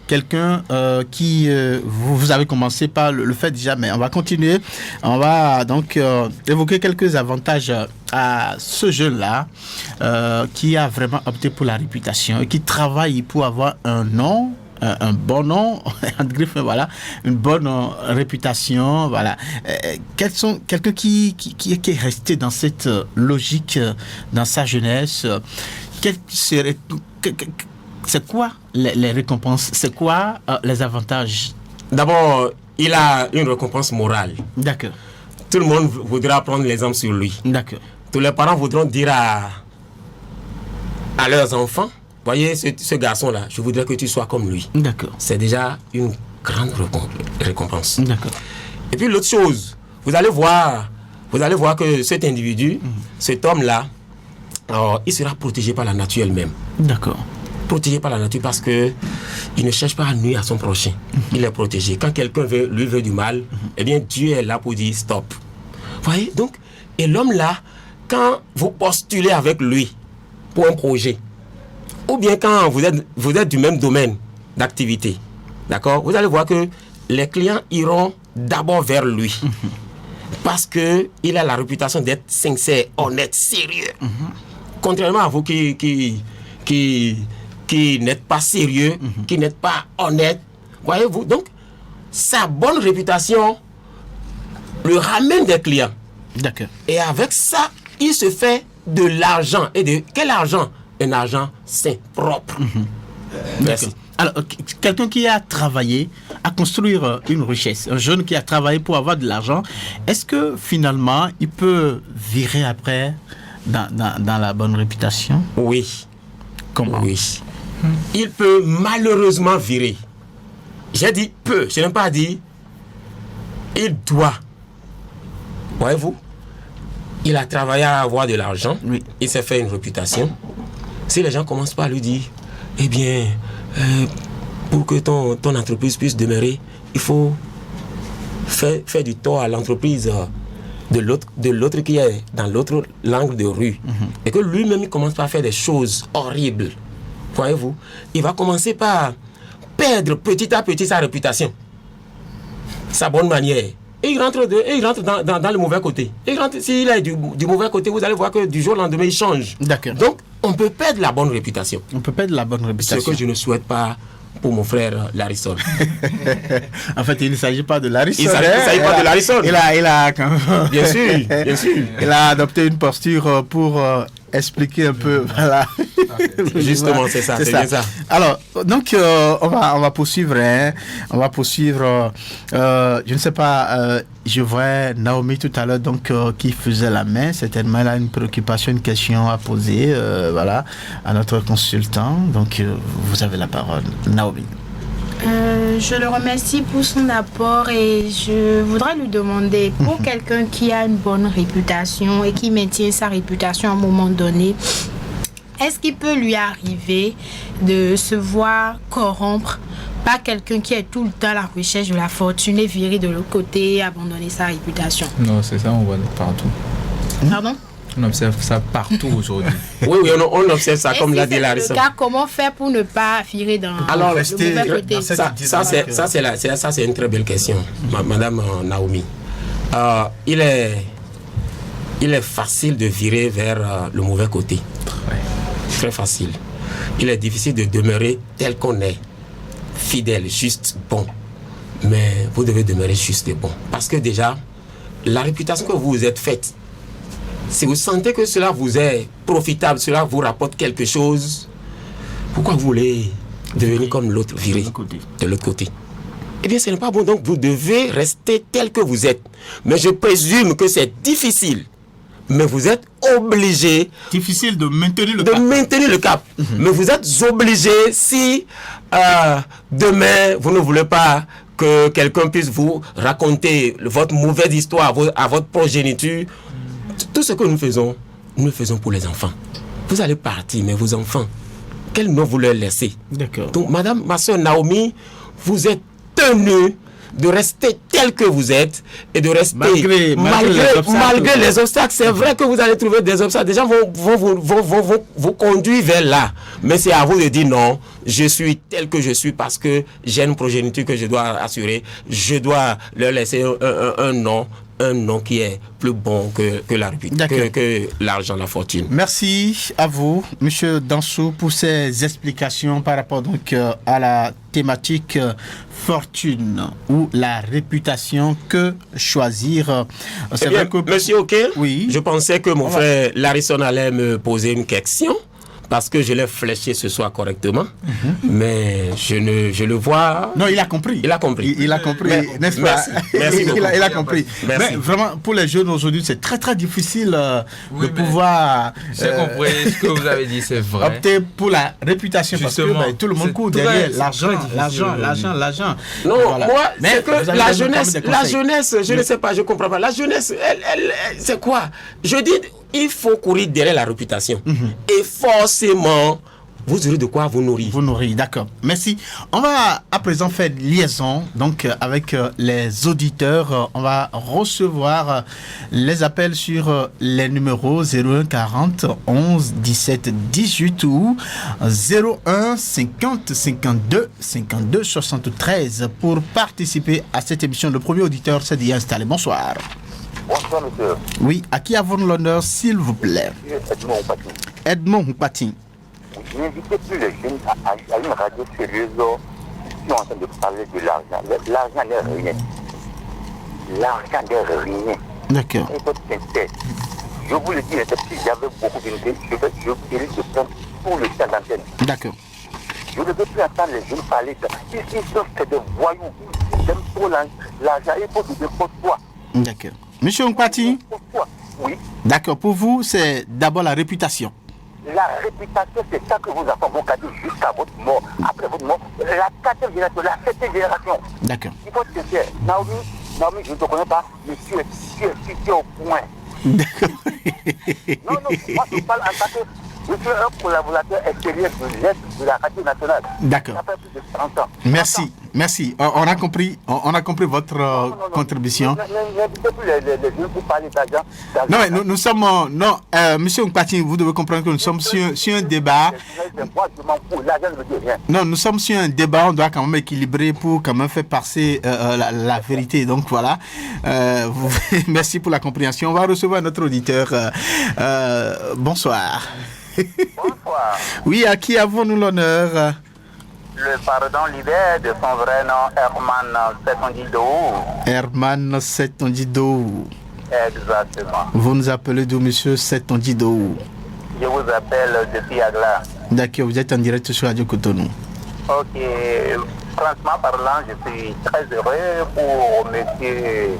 Speaker 2: quelqu'un qui... vous avez commencé par le fait déjà, mais on va continuer. On va donc évoquer quelques avantages à ce jeune-là qui a vraiment opté pour la réputation et qui travaille pour avoir un nom, un bon nom, voilà, une bonne réputation, voilà. Quelqu'un qui est resté dans cette logique dans sa jeunesse, c'est quoi les récompenses, c'est quoi les avantages?
Speaker 11: D'abord, il a une récompense morale.
Speaker 2: D'accord.
Speaker 11: Tout le monde voudra prendre l'exemple sur lui.
Speaker 2: D'accord.
Speaker 11: Tous les parents voudront dire à leurs enfants, voyez ce garçon-là, je voudrais que tu sois comme lui.
Speaker 2: D'accord.
Speaker 11: C'est déjà une grande récompense.
Speaker 2: D'accord.
Speaker 11: Et puis l'autre chose, vous allez voir que cet individu, cet homme-là, il sera protégé par la nature elle-même.
Speaker 2: D'accord.
Speaker 11: Protégé par la nature parce que il ne cherche pas à nuire à son prochain. Il est protégé. Quand quelqu'un lui veut du mal, eh bien Dieu est là pour dire stop. Vous voyez, donc, et l'homme là, quand vous postulez avec lui pour un projet, ou bien quand vous êtes du même domaine d'activité, d'accord, vous allez voir que les clients iront d'abord vers lui. Parce qu'il a la réputation d'être sincère, honnête, sérieux. Contrairement à vous qui n'êtes pas sérieux, qui n'êtes pas honnête. Voyez-vous, donc, sa bonne réputation le ramène des clients.
Speaker 2: D'accord.
Speaker 11: Et avec ça, il se fait de l'argent. Et de quel argent? Un argent sain, propre. Merci.
Speaker 2: Alors, quelqu'un qui a travaillé à construire une richesse, un jeune qui a travaillé pour avoir de l'argent, est-ce que finalement, il peut virer après dans la bonne réputation?
Speaker 11: Oui.
Speaker 2: Comment?
Speaker 11: Oui. Il peut malheureusement virer. J'ai dit peut, je n'ai pas dit il doit. Voyez-vous, il a travaillé à avoir de l'argent, oui. Il s'est fait une réputation. Si les gens commencent pas à lui dire, eh bien, pour que ton entreprise puisse demeurer, il faut faire du tort à l'entreprise de l'autre qui est dans l'autre langue de rue. Et que lui-même, il commence par faire des choses horribles. Voyez-vous, il va commencer par perdre petit à petit sa réputation, sa bonne manière. Et il rentre dans le mauvais côté. S'il est du mauvais côté, vous allez voir que du jour au lendemain, il change.
Speaker 2: D'accord.
Speaker 11: Donc, on peut perdre la bonne réputation.
Speaker 2: On peut perdre la bonne réputation.
Speaker 11: Ce que je ne souhaite pas pour mon frère Larison.
Speaker 2: En fait, il ne s'agit pas de Larison.
Speaker 11: Il ne s'agit pas de Larison.
Speaker 2: Il a
Speaker 11: bien sûr, bien sûr.
Speaker 2: Il a adopté une posture pour expliquer un peu. Voilà.
Speaker 11: Justement, c'est ça.
Speaker 2: Alors, donc, on va poursuivre. On va poursuivre. Je ne sais pas. Je vois Naomi tout à l'heure, donc qui faisait la main. Certainement, elle a une préoccupation, une question à poser, voilà, à notre consultant. Donc, vous avez la parole, Naomi.
Speaker 4: Je le remercie pour son apport et je voudrais lui demander, pour quelqu'un qui a une bonne réputation et qui maintient sa réputation à un moment donné, est-ce qu'il peut lui arriver de se voir corrompre par quelqu'un qui est tout le temps à la recherche de la fortune et virer de l'autre côté et abandonner sa réputation?
Speaker 10: Non, c'est ça, on voit partout.
Speaker 4: Pardon?
Speaker 10: On observe ça partout aujourd'hui.
Speaker 11: Oui, on observe ça, comme l'a dit Larissa.
Speaker 4: Comment faire pour ne pas virer dans le mauvais côté?
Speaker 11: Ça, c'est une très belle question, Madame Naomi. Il est facile de virer vers le mauvais côté. Très facile. Il est difficile de demeurer tel qu'on est, fidèle, juste, bon. Mais vous devez demeurer juste et bon. Parce que déjà, la réputation que vous vous êtes faite, si vous sentez que cela vous est profitable, cela vous rapporte quelque chose, pourquoi vous voulez devenir comme l'autre, virer de l'autre côté? Eh bien, ce n'est pas bon. Donc, vous devez rester tel que vous êtes. Mais je présume que c'est difficile. Mais vous êtes obligé...
Speaker 2: Difficile de maintenir
Speaker 11: le cap. Mais vous êtes obligé, si demain, vous ne voulez pas que quelqu'un puisse vous raconter votre mauvaise histoire à votre progéniture, tout ce que nous le faisons pour les enfants. Vous allez partir, mais vos enfants, quel nom vous leur laissez?
Speaker 2: D'accord.
Speaker 11: Donc, madame, ma soeur Naomi, vous êtes tenue de rester tel que vous êtes et de rester malgré les obstacles. C'est vrai que vous allez trouver des obstacles. Des gens vont vous conduire vers là. Mais c'est à vous de dire non, je suis tel que je suis parce que j'ai une progéniture que je dois assurer. Je dois leur laisser un nom qui est plus bon que l'argent, la fortune.
Speaker 2: Merci à vous, Monsieur Dansou, pour ces explications par rapport donc à la thématique fortune ou la réputation. Que choisir?
Speaker 11: C'est vrai que Monsieur Oké,
Speaker 2: oui.
Speaker 11: Je pensais que mon frère Larison allait me poser une question parce que je l'ai fléché ce soir correctement, mais je le vois.
Speaker 2: Non, il a compris.
Speaker 11: Il a compris.
Speaker 2: Il a compris, n'est-ce pas?
Speaker 11: Merci beaucoup.
Speaker 2: Il a compris.
Speaker 11: Merci.
Speaker 2: Mais vraiment, pour les jeunes aujourd'hui, c'est très très difficile de pouvoir.
Speaker 10: J'ai compris ce que vous avez dit, c'est vrai.
Speaker 2: Opter pour la réputation.
Speaker 10: Justement,
Speaker 2: parce que tout le monde court derrière l'argent.
Speaker 11: Non,
Speaker 2: voilà.
Speaker 11: moi,
Speaker 2: Mais
Speaker 11: c'est que la jeunesse, je ne sais pas, je comprends pas. La jeunesse, elle c'est quoi? Je dis, il faut courir derrière la réputation. Et forcément, vous aurez de quoi vous nourrir.
Speaker 2: Vous nourrir, d'accord. Merci. On va à présent faire liaison donc avec les auditeurs. On va recevoir les appels sur les numéros 01 40 11 17 18 ou 01 50 52 52 73 pour participer à cette émission. Le premier auditeur s'est dit installé. Bonsoir.
Speaker 12: Bonsoir, monsieur.
Speaker 2: Oui, à qui avons-nous l'honneur, s'il vous plaît?
Speaker 12: Edmond Houpati.
Speaker 2: Edmond Houpati.
Speaker 12: N'invitez plus les jeunes à une radio sérieuse qui sont en train de parler de l'argent. L'argent n'est rien. L'argent n'est rien.
Speaker 2: D'accord.
Speaker 12: Il faut être sincère. Je vous le dis, si j'avais beaucoup d'unité, je risque de prendre tout le temps d'antenne.
Speaker 2: D'accord.
Speaker 12: Je ne veux plus entendre les jeunes parler de ça. Ils sont des voyous. Ils aiment trop l'argent. Il faut se déposer toi.
Speaker 2: D'accord. Monsieur Houpati?
Speaker 12: Oui.
Speaker 2: D'accord. Pour vous, c'est d'abord la réputation.
Speaker 12: La réputation, c'est ça que vous avez vos cadeaux jusqu'à votre mort. Après votre mort, la 4e génération, la 7e génération.
Speaker 2: D'accord.
Speaker 12: Il faut se faire. Naomi, je ne te connais pas, mais tu es au point.
Speaker 2: D'accord.
Speaker 12: Non, moi je parle en tant que je suis un collaborateur extérieur de la radio nationale.
Speaker 2: D'accord.
Speaker 12: Ça fait plus de 30 ans.
Speaker 2: Merci. On a compris votre contribution.
Speaker 12: N'invitez plus les jeunes pour parler d'argent.
Speaker 2: Non, mais nous sommes... monsieur Houpati, vous devez comprendre que nous sommes sur un débat.
Speaker 12: Moi, je m'en fous. L'argent ne me dit rien.
Speaker 2: Non, nous sommes sur un débat. On doit quand même équilibrer pour quand même faire passer la vérité. Donc, voilà. Merci pour la compréhension. On va recevoir notre auditeur. Bonsoir.
Speaker 12: Bonsoir.
Speaker 2: Oui, à qui avons-nous l'honneur?
Speaker 12: Le pardon libère de son vrai nom, Herman Setondido.
Speaker 2: Herman Setondido.
Speaker 12: Exactement.
Speaker 2: Vous nous appelez d'où, monsieur Setondido?
Speaker 12: Je vous appelle depuis Agla.
Speaker 2: D'accord, vous êtes en direct sur Radio Cotonou.
Speaker 12: Ok. Franchement parlant, je suis très heureux pour monsieur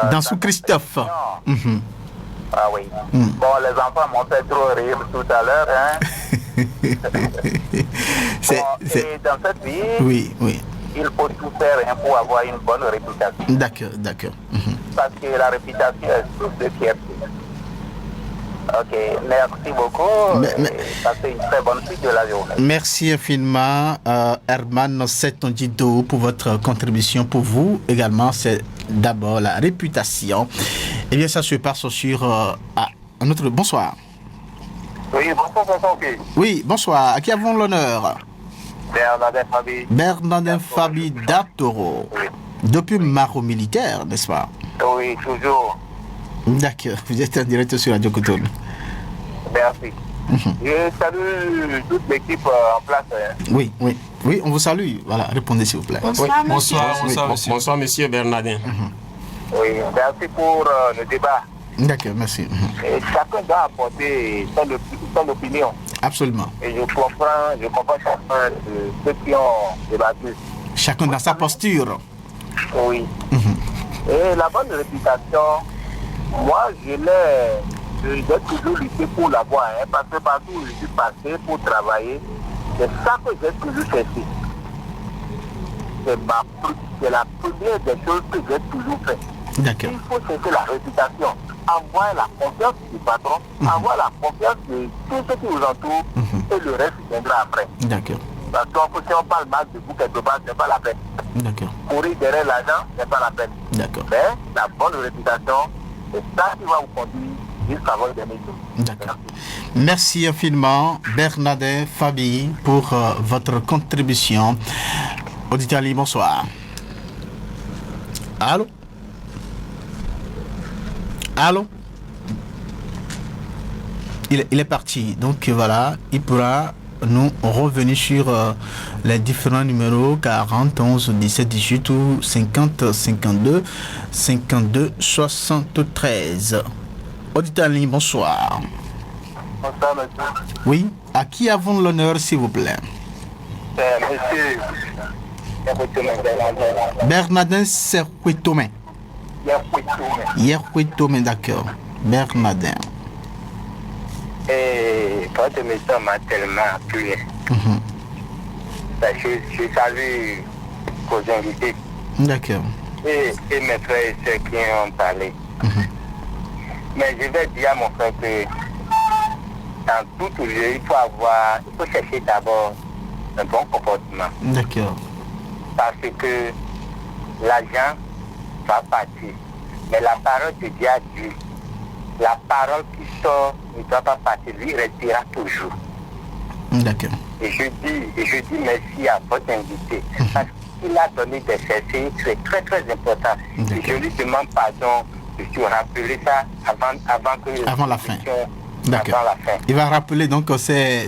Speaker 2: Dansou Christophe.
Speaker 12: Ah oui. Bon, les enfants m'ont fait trop rire tout à l'heure. Hein? Et dans cette vie,
Speaker 2: oui.
Speaker 12: Il faut tout faire pour avoir une bonne réputation.
Speaker 2: D'accord.
Speaker 12: Parce que la réputation est source de fierté. Ok, merci beaucoup. Passez une très bonne suite de la journée.
Speaker 2: Merci infiniment, Herman Setondido, pour votre contribution. Pour vous également, c'est d'abord la réputation. Eh bien, ça se passe sur un autre... Bonsoir.
Speaker 12: Oui, bonsoir,
Speaker 2: Oui, bonsoir. À qui avons l'honneur? Bernardin Fabi d'Atoro. Oui. Depuis Maro Militaire, n'est-ce pas?
Speaker 12: Oui, toujours.
Speaker 2: D'accord, vous êtes en direct sur Radio Cotonou.
Speaker 12: Merci. Je salue toute l'équipe en place.
Speaker 2: Oui, on vous salue. Voilà, répondez s'il vous plaît.
Speaker 11: Bonsoir, monsieur Bernardin.
Speaker 12: Oui, merci pour le débat.
Speaker 2: D'accord, merci.
Speaker 12: Et chacun doit apporter son opinion.
Speaker 2: Absolument.
Speaker 12: Et je comprends chacun de ceux qui ont débattu.
Speaker 2: Chacun dans sa posture.
Speaker 12: Oui. Et la bonne réputation, moi, j'ai toujours lutté pour l'avoir, parce que partout où je suis passé pour travailler, c'est ça que j'ai toujours cherché. C'est la première des choses que j'ai toujours fait.
Speaker 2: D'accord.
Speaker 12: Il faut chercher la réputation, avoir la confiance du patron, avoir la confiance de tous ceux qui vous entourent, et le reste viendra après.
Speaker 2: D'accord.
Speaker 12: Parce que si on parle mal de vous quelque part, ce n'est pas la peine.
Speaker 2: D'accord.
Speaker 12: Courir derrière l'argent, ce n'est pas la peine.
Speaker 2: D'accord.
Speaker 12: Mais la bonne réputation, c'est ça qui va vous conduire jusqu'à votre dernier jour.
Speaker 2: D'accord. Merci infiniment, Bernardin Fabi, pour votre contribution. Auditeur libre, bonsoir. Allô? Il est parti. Donc voilà, il pourra nous revenir sur les différents numéros 40, 11, 17, 18 ou 50, 52, 52, 73. Auditeur en ligne, bonsoir.
Speaker 12: Bonsoir, monsieur.
Speaker 2: Oui, à qui avons l'honneur, s'il vous plaît?
Speaker 12: Monsieur
Speaker 2: Bernardin Serquetomen. Yerquetomen, d'accord. Bernardin.
Speaker 12: Et votre émission m'a tellement appuyé. Je salue vos invités.
Speaker 2: D'accord.
Speaker 12: Et mes frères et ceux qui ont parlé. Mais je vais dire à mon frère que dans tout lieu, il faut chercher d'abord un bon comportement.
Speaker 2: D'accord.
Speaker 12: Parce que l'argent va partir. Mais la parole de Dieu a dit, la parole qui sort ne doit pas partir, lui restera toujours.
Speaker 2: D'accord.
Speaker 12: Et je dis merci à votre invité. Parce qu'il a donné des versets, c'est très très important. Et je lui demande pardon de se rappeler ça avant
Speaker 2: la fin. D'accord. Il va rappeler donc ces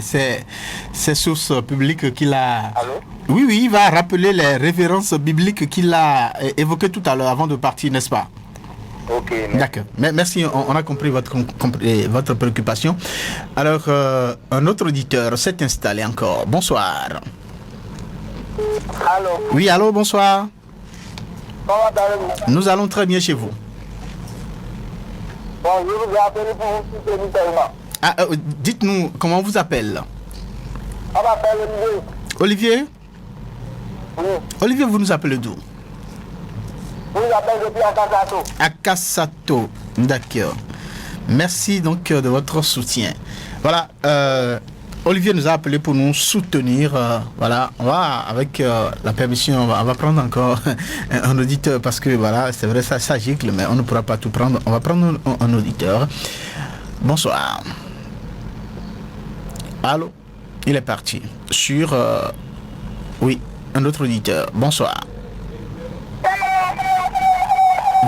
Speaker 2: sources bibliques qu'il a...
Speaker 12: Allô?
Speaker 2: Oui, il va rappeler les références bibliques qu'il a évoquées tout à l'heure avant de partir, n'est-ce pas?
Speaker 12: Ok.
Speaker 2: D'accord. Merci, on a compris votre préoccupation. Alors, un autre auditeur s'est installé encore. Bonsoir.
Speaker 12: Allô?
Speaker 2: Oui, allô, bonsoir.
Speaker 12: Comment allez-vous?
Speaker 2: Nous allons très bien chez vous.
Speaker 12: Bon, je vous ai appelé pour vous soutenir tellement.
Speaker 2: Dites-nous, comment on vous appelle?
Speaker 12: On m'appelle Olivier.
Speaker 2: Olivier?
Speaker 12: Oui.
Speaker 2: Olivier, vous nous appelez d'où?
Speaker 12: Je vous appelle depuis Akasato.
Speaker 2: Akasato, d'accord. Merci donc de votre soutien. Voilà, Olivier nous a appelé pour nous soutenir. Voilà, on va, avec la permission, on va prendre encore un auditeur parce que voilà, c'est vrai, ça gicle, mais on ne pourra pas tout prendre. On va prendre un auditeur. Bonsoir. Allô? Il est parti. Sur... oui, un autre auditeur. Bonsoir.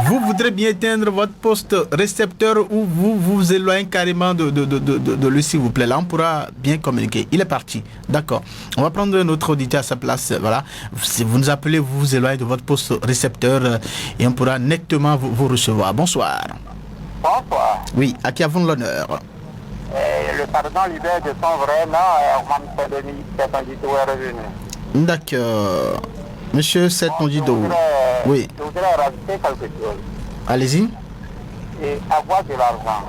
Speaker 2: Vous voudrez bien éteindre votre poste récepteur ou vous vous éloignez carrément de lui, s'il vous plaît. Là, on pourra bien communiquer. Il est parti. D'accord. On va prendre un autre auditeur à sa place. Voilà. Si vous nous appelez, vous vous éloignez de votre poste récepteur et on pourra nettement vous recevoir. Bonsoir.
Speaker 12: Bonsoir.
Speaker 2: Oui, à qui avons l'honneur?
Speaker 12: Le pardon libère de son vrai nom, Denis, est revenu.
Speaker 2: D'accord. Monsieur Setmondido. Oui.
Speaker 12: Je voudrais rajouter quelque chose.
Speaker 2: Allez-y.
Speaker 12: Et avoir de l'argent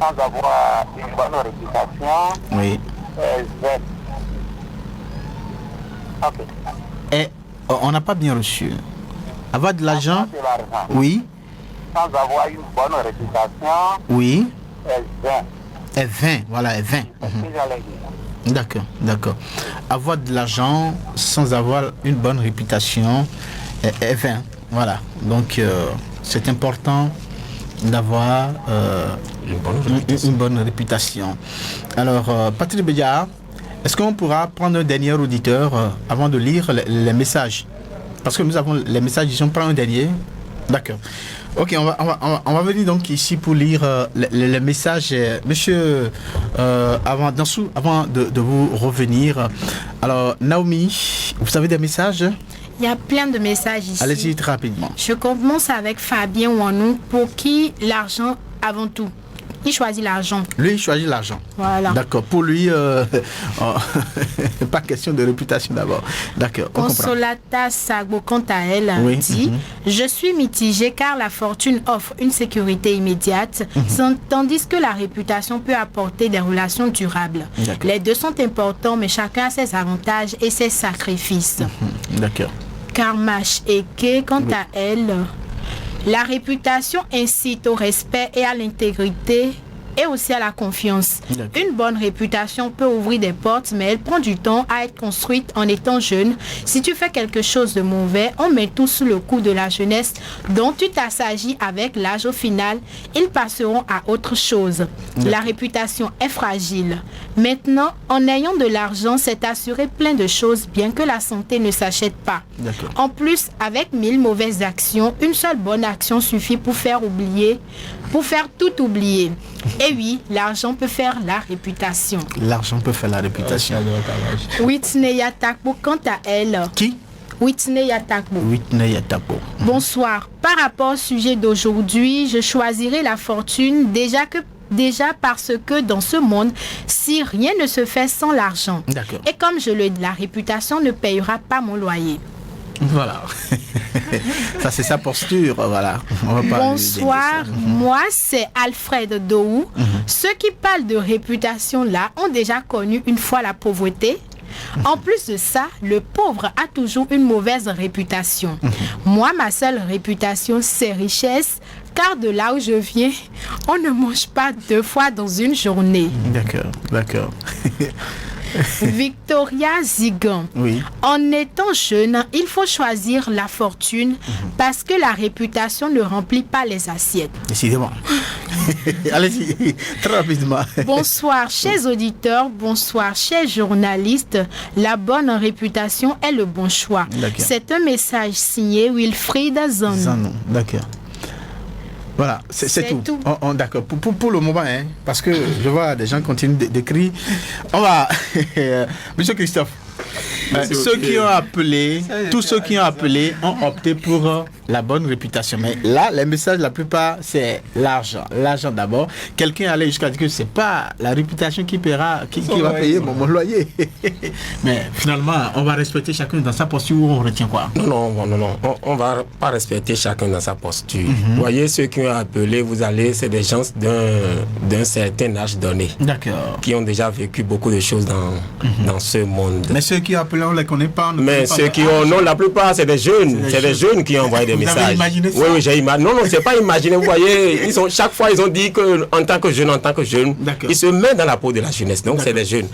Speaker 12: sans avoir une bonne réputation.
Speaker 2: Oui.
Speaker 12: Ok.
Speaker 2: Et on n'a pas bien reçu. Avoir de l'argent. Oui.
Speaker 12: Sans avoir une bonne réputation.
Speaker 2: Oui.
Speaker 12: Est
Speaker 2: vain. Voilà, est vain. D'accord, d'accord. Avoir de l'argent sans avoir une bonne réputation est vain. Voilà. Donc, c'est important d'avoir une bonne réputation. Alors, Patrick Bédia, est-ce qu'on pourra prendre un dernier auditeur avant de lire les messages? Parce que nous avons les messages, ils sont prend un dernier. D'accord. Ok, on va venir donc ici pour lire les messages. Monsieur, avant de vous revenir, alors Naomi, vous avez des messages?
Speaker 4: Il y a plein de messages ici.
Speaker 2: Allez-y très rapidement.
Speaker 4: Je commence avec Fabien Wanou, pour qui l'argent avant tout. Il choisit l'argent.
Speaker 2: Lui, il choisit l'argent.
Speaker 4: Voilà.
Speaker 2: D'accord. Pour lui, pas question de réputation d'abord. D'accord.
Speaker 4: Consolata Sagbo, quant à elle, dit je suis mitigée car la fortune offre une sécurité immédiate, tandis que la réputation peut apporter des relations durables. Les deux sont importants, mais chacun a ses avantages et ses sacrifices.
Speaker 2: D'accord.
Speaker 4: Karmash Eke, quant à elle, la réputation incite au respect et à l'intégrité et aussi à la confiance. Une bonne réputation peut ouvrir des portes, mais elle prend du temps à être construite en étant jeune. Si tu fais quelque chose de mauvais, on met tout sous le coup de la jeunesse dont tu t'assagis avec l'âge. Au final, ils passeront à autre chose. La réputation est fragile. Maintenant, en ayant de l'argent, c'est assurer plein de choses, bien que la santé ne s'achète pas. En plus, avec 1000 mauvaises actions, une seule bonne action suffit pour faire tout oublier. Et oui, l'argent peut faire la réputation.
Speaker 2: L'argent peut faire la réputation.
Speaker 4: Whitney Yatakbo, quant à elle.
Speaker 2: Qui?
Speaker 4: Whitney Yatakbo.
Speaker 2: Whitney Yatakbo.
Speaker 4: Bonsoir. Par rapport au sujet d'aujourd'hui, je choisirai la fortune déjà que Déjà parce que dans ce monde, si rien ne se fait sans l'argent.
Speaker 2: D'accord.
Speaker 4: Et comme je le dis, la réputation ne payera pas mon loyer.
Speaker 2: Voilà. Ça, c'est sa posture. Voilà. On va pas
Speaker 4: Bonsoir, moi c'est Alfred Dohou. Ceux qui parlent de réputation là ont déjà connu une fois la pauvreté. En plus de ça, le pauvre a toujours une mauvaise réputation. Moi, ma seule réputation, c'est richesse, car de là où je viens, on ne mange pas 2 fois dans une journée.
Speaker 2: D'accord.
Speaker 4: Victoria Zigan.
Speaker 2: Oui.
Speaker 4: En étant jeune, il faut choisir la fortune parce que la réputation ne remplit pas les assiettes.
Speaker 2: Décidément. Allez-y, très rapidement.
Speaker 4: Bonsoir, chers auditeurs, bonsoir, chers journalistes. La bonne réputation est le bon choix.
Speaker 2: D'accord.
Speaker 4: C'est un message signé Wilfried Zanon.
Speaker 2: D'accord. Voilà, c'est tout. D'accord. Pour le moment, parce que je vois des gens continuent d'écrire. On va... Monsieur Christophe, ceux qui ont appelé, tous ceux qui ont appelé ont opté pour la bonne réputation. Mais là, les messages, la plupart, c'est l'argent. L'argent d'abord. Quelqu'un allait jusqu'à dire que c'est pas la réputation qui paiera, qui va payer mon loyer. Mais finalement, on va respecter chacun dans sa posture ou on retient quoi?
Speaker 11: Non. On va pas respecter chacun dans sa posture. Vous voyez, ceux qui ont appelé, c'est des gens d'un certain âge donné.
Speaker 2: D'accord.
Speaker 11: Qui ont déjà vécu beaucoup de choses dans ce monde.
Speaker 2: Mais ceux qui ont appelé, on ne les connaît pas.
Speaker 11: Mais ceux qui ont, non, la plupart, c'est des jeunes. C'est des jeunes qui ont envoyé des messages.
Speaker 2: Avez imaginé ça?
Speaker 11: Oui, j'ai imaginé. Non, c'est pas imaginé. Vous voyez, chaque fois, ils ont dit qu'en tant que jeune, ils se mettent dans la peau de la jeunesse. Donc, c'est des jeunes.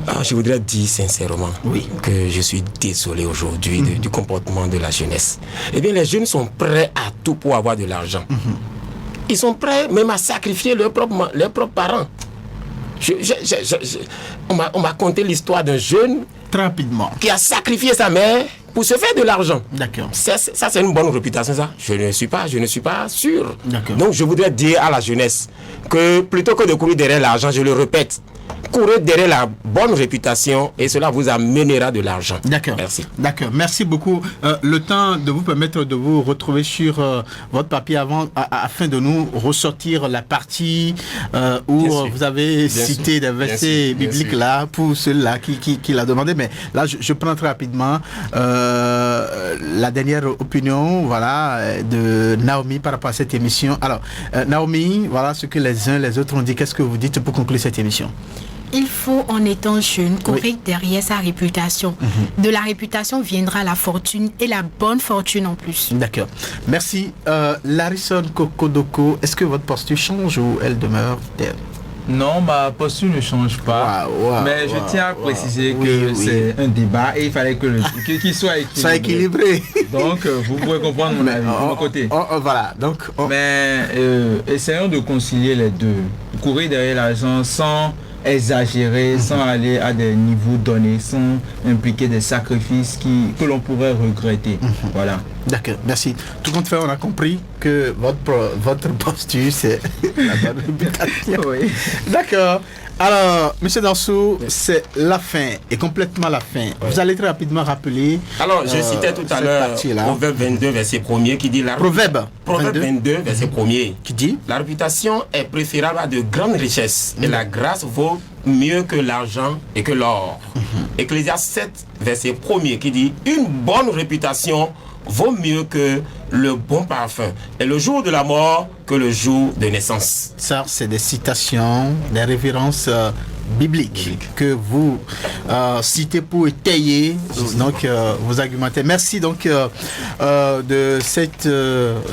Speaker 11: Alors, je voudrais dire sincèrement que je suis désolé aujourd'hui du comportement de la jeunesse. Eh bien, les jeunes sont prêts à tout pour avoir de l'argent. Ils sont prêts même à sacrifier leurs propres parents. On m'a conté l'histoire d'un jeune
Speaker 2: très rapidement
Speaker 11: qui a sacrifié sa mère pour se faire de l'argent.
Speaker 2: D'accord.
Speaker 11: Ça, c'est une bonne réputation, ça. Je ne suis pas sûr.
Speaker 2: D'accord.
Speaker 11: Donc, je voudrais dire à la jeunesse que plutôt que de courir derrière l'argent, je le répète, courez derrière la bonne réputation et cela vous amènera de l'argent.
Speaker 2: D'accord.
Speaker 11: Merci.
Speaker 2: D'accord. Merci beaucoup. Le temps de vous permettre de vous retrouver sur votre papier afin de nous ressortir la partie où vous avez cité des versets bibliques là pour ceux-là qui l'a demandé. Mais là, je prends très rapidement la dernière opinion de Naomi par rapport à cette émission. Alors, Naomi, voilà ce que les uns les autres ont dit. Qu'est-ce que vous dites pour conclure cette émission?
Speaker 4: Il faut, en étant jeune, courir derrière sa réputation. De la réputation viendra la fortune et la bonne fortune en plus.
Speaker 2: D'accord. Merci. Larison Kokodoko, est-ce que votre posture change ou elle demeure telle?
Speaker 10: Non, ma posture ne change pas. Mais je tiens à préciser que c'est un débat et il fallait que qu'il soit
Speaker 2: équilibré.
Speaker 10: Donc, vous pouvez comprendre mon avis, de mon côté.
Speaker 2: Voilà. Donc,
Speaker 10: mais essayons de concilier les deux. Courir derrière l'argent sans exagérer, sans aller à des niveaux donnés, sans impliquer des sacrifices que l'on pourrait regretter. Voilà.
Speaker 2: D'accord, merci. Tout compte fait, on a compris que votre posture, c'est la bonne réputation.
Speaker 10: Oui.
Speaker 2: D'accord. Alors, monsieur Dansou, c'est la fin, et complètement la fin. Vous allez très rapidement rappeler.
Speaker 11: Alors, je citais tout à l'heure Proverbe 22, verset 1er, qui dit
Speaker 2: Proverbe
Speaker 11: 22, verset 1er,
Speaker 2: qui dit
Speaker 11: la réputation est préférable à de grandes richesses, et la grâce vaut mieux que l'argent et que l'or. Ecclésiaste 7, verset 1er, qui dit une bonne réputation vaut mieux que le bon parfum, et le jour de la mort que le jour de naissance.
Speaker 2: Ça, c'est des citations, des références bibliques que vous citez pour étayer vos argumentaires. Merci donc de cette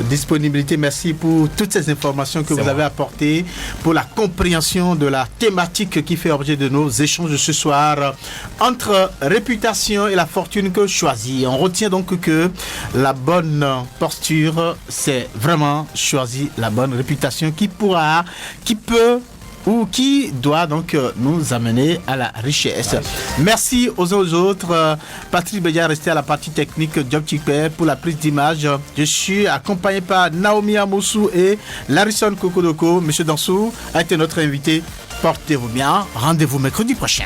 Speaker 2: disponibilité. Merci pour toutes ces informations que vous avez apportées, pour la compréhension de la thématique qui fait objet de nos échanges de ce soir entre réputation et la fortune que choisit. On retient donc que la bonne posture, c'est vraiment choisir la bonne réputation qui peut ou qui doit donc nous amener à la richesse. Merci aux uns aux autres. Patrick Bédia resté à la partie technique, Job Chikper pour la prise d'image. Je suis accompagné par Naomi Amoussou et Larison Kokodoko. Monsieur Dansou a été notre invité. Portez-vous bien. Rendez-vous mercredi prochain.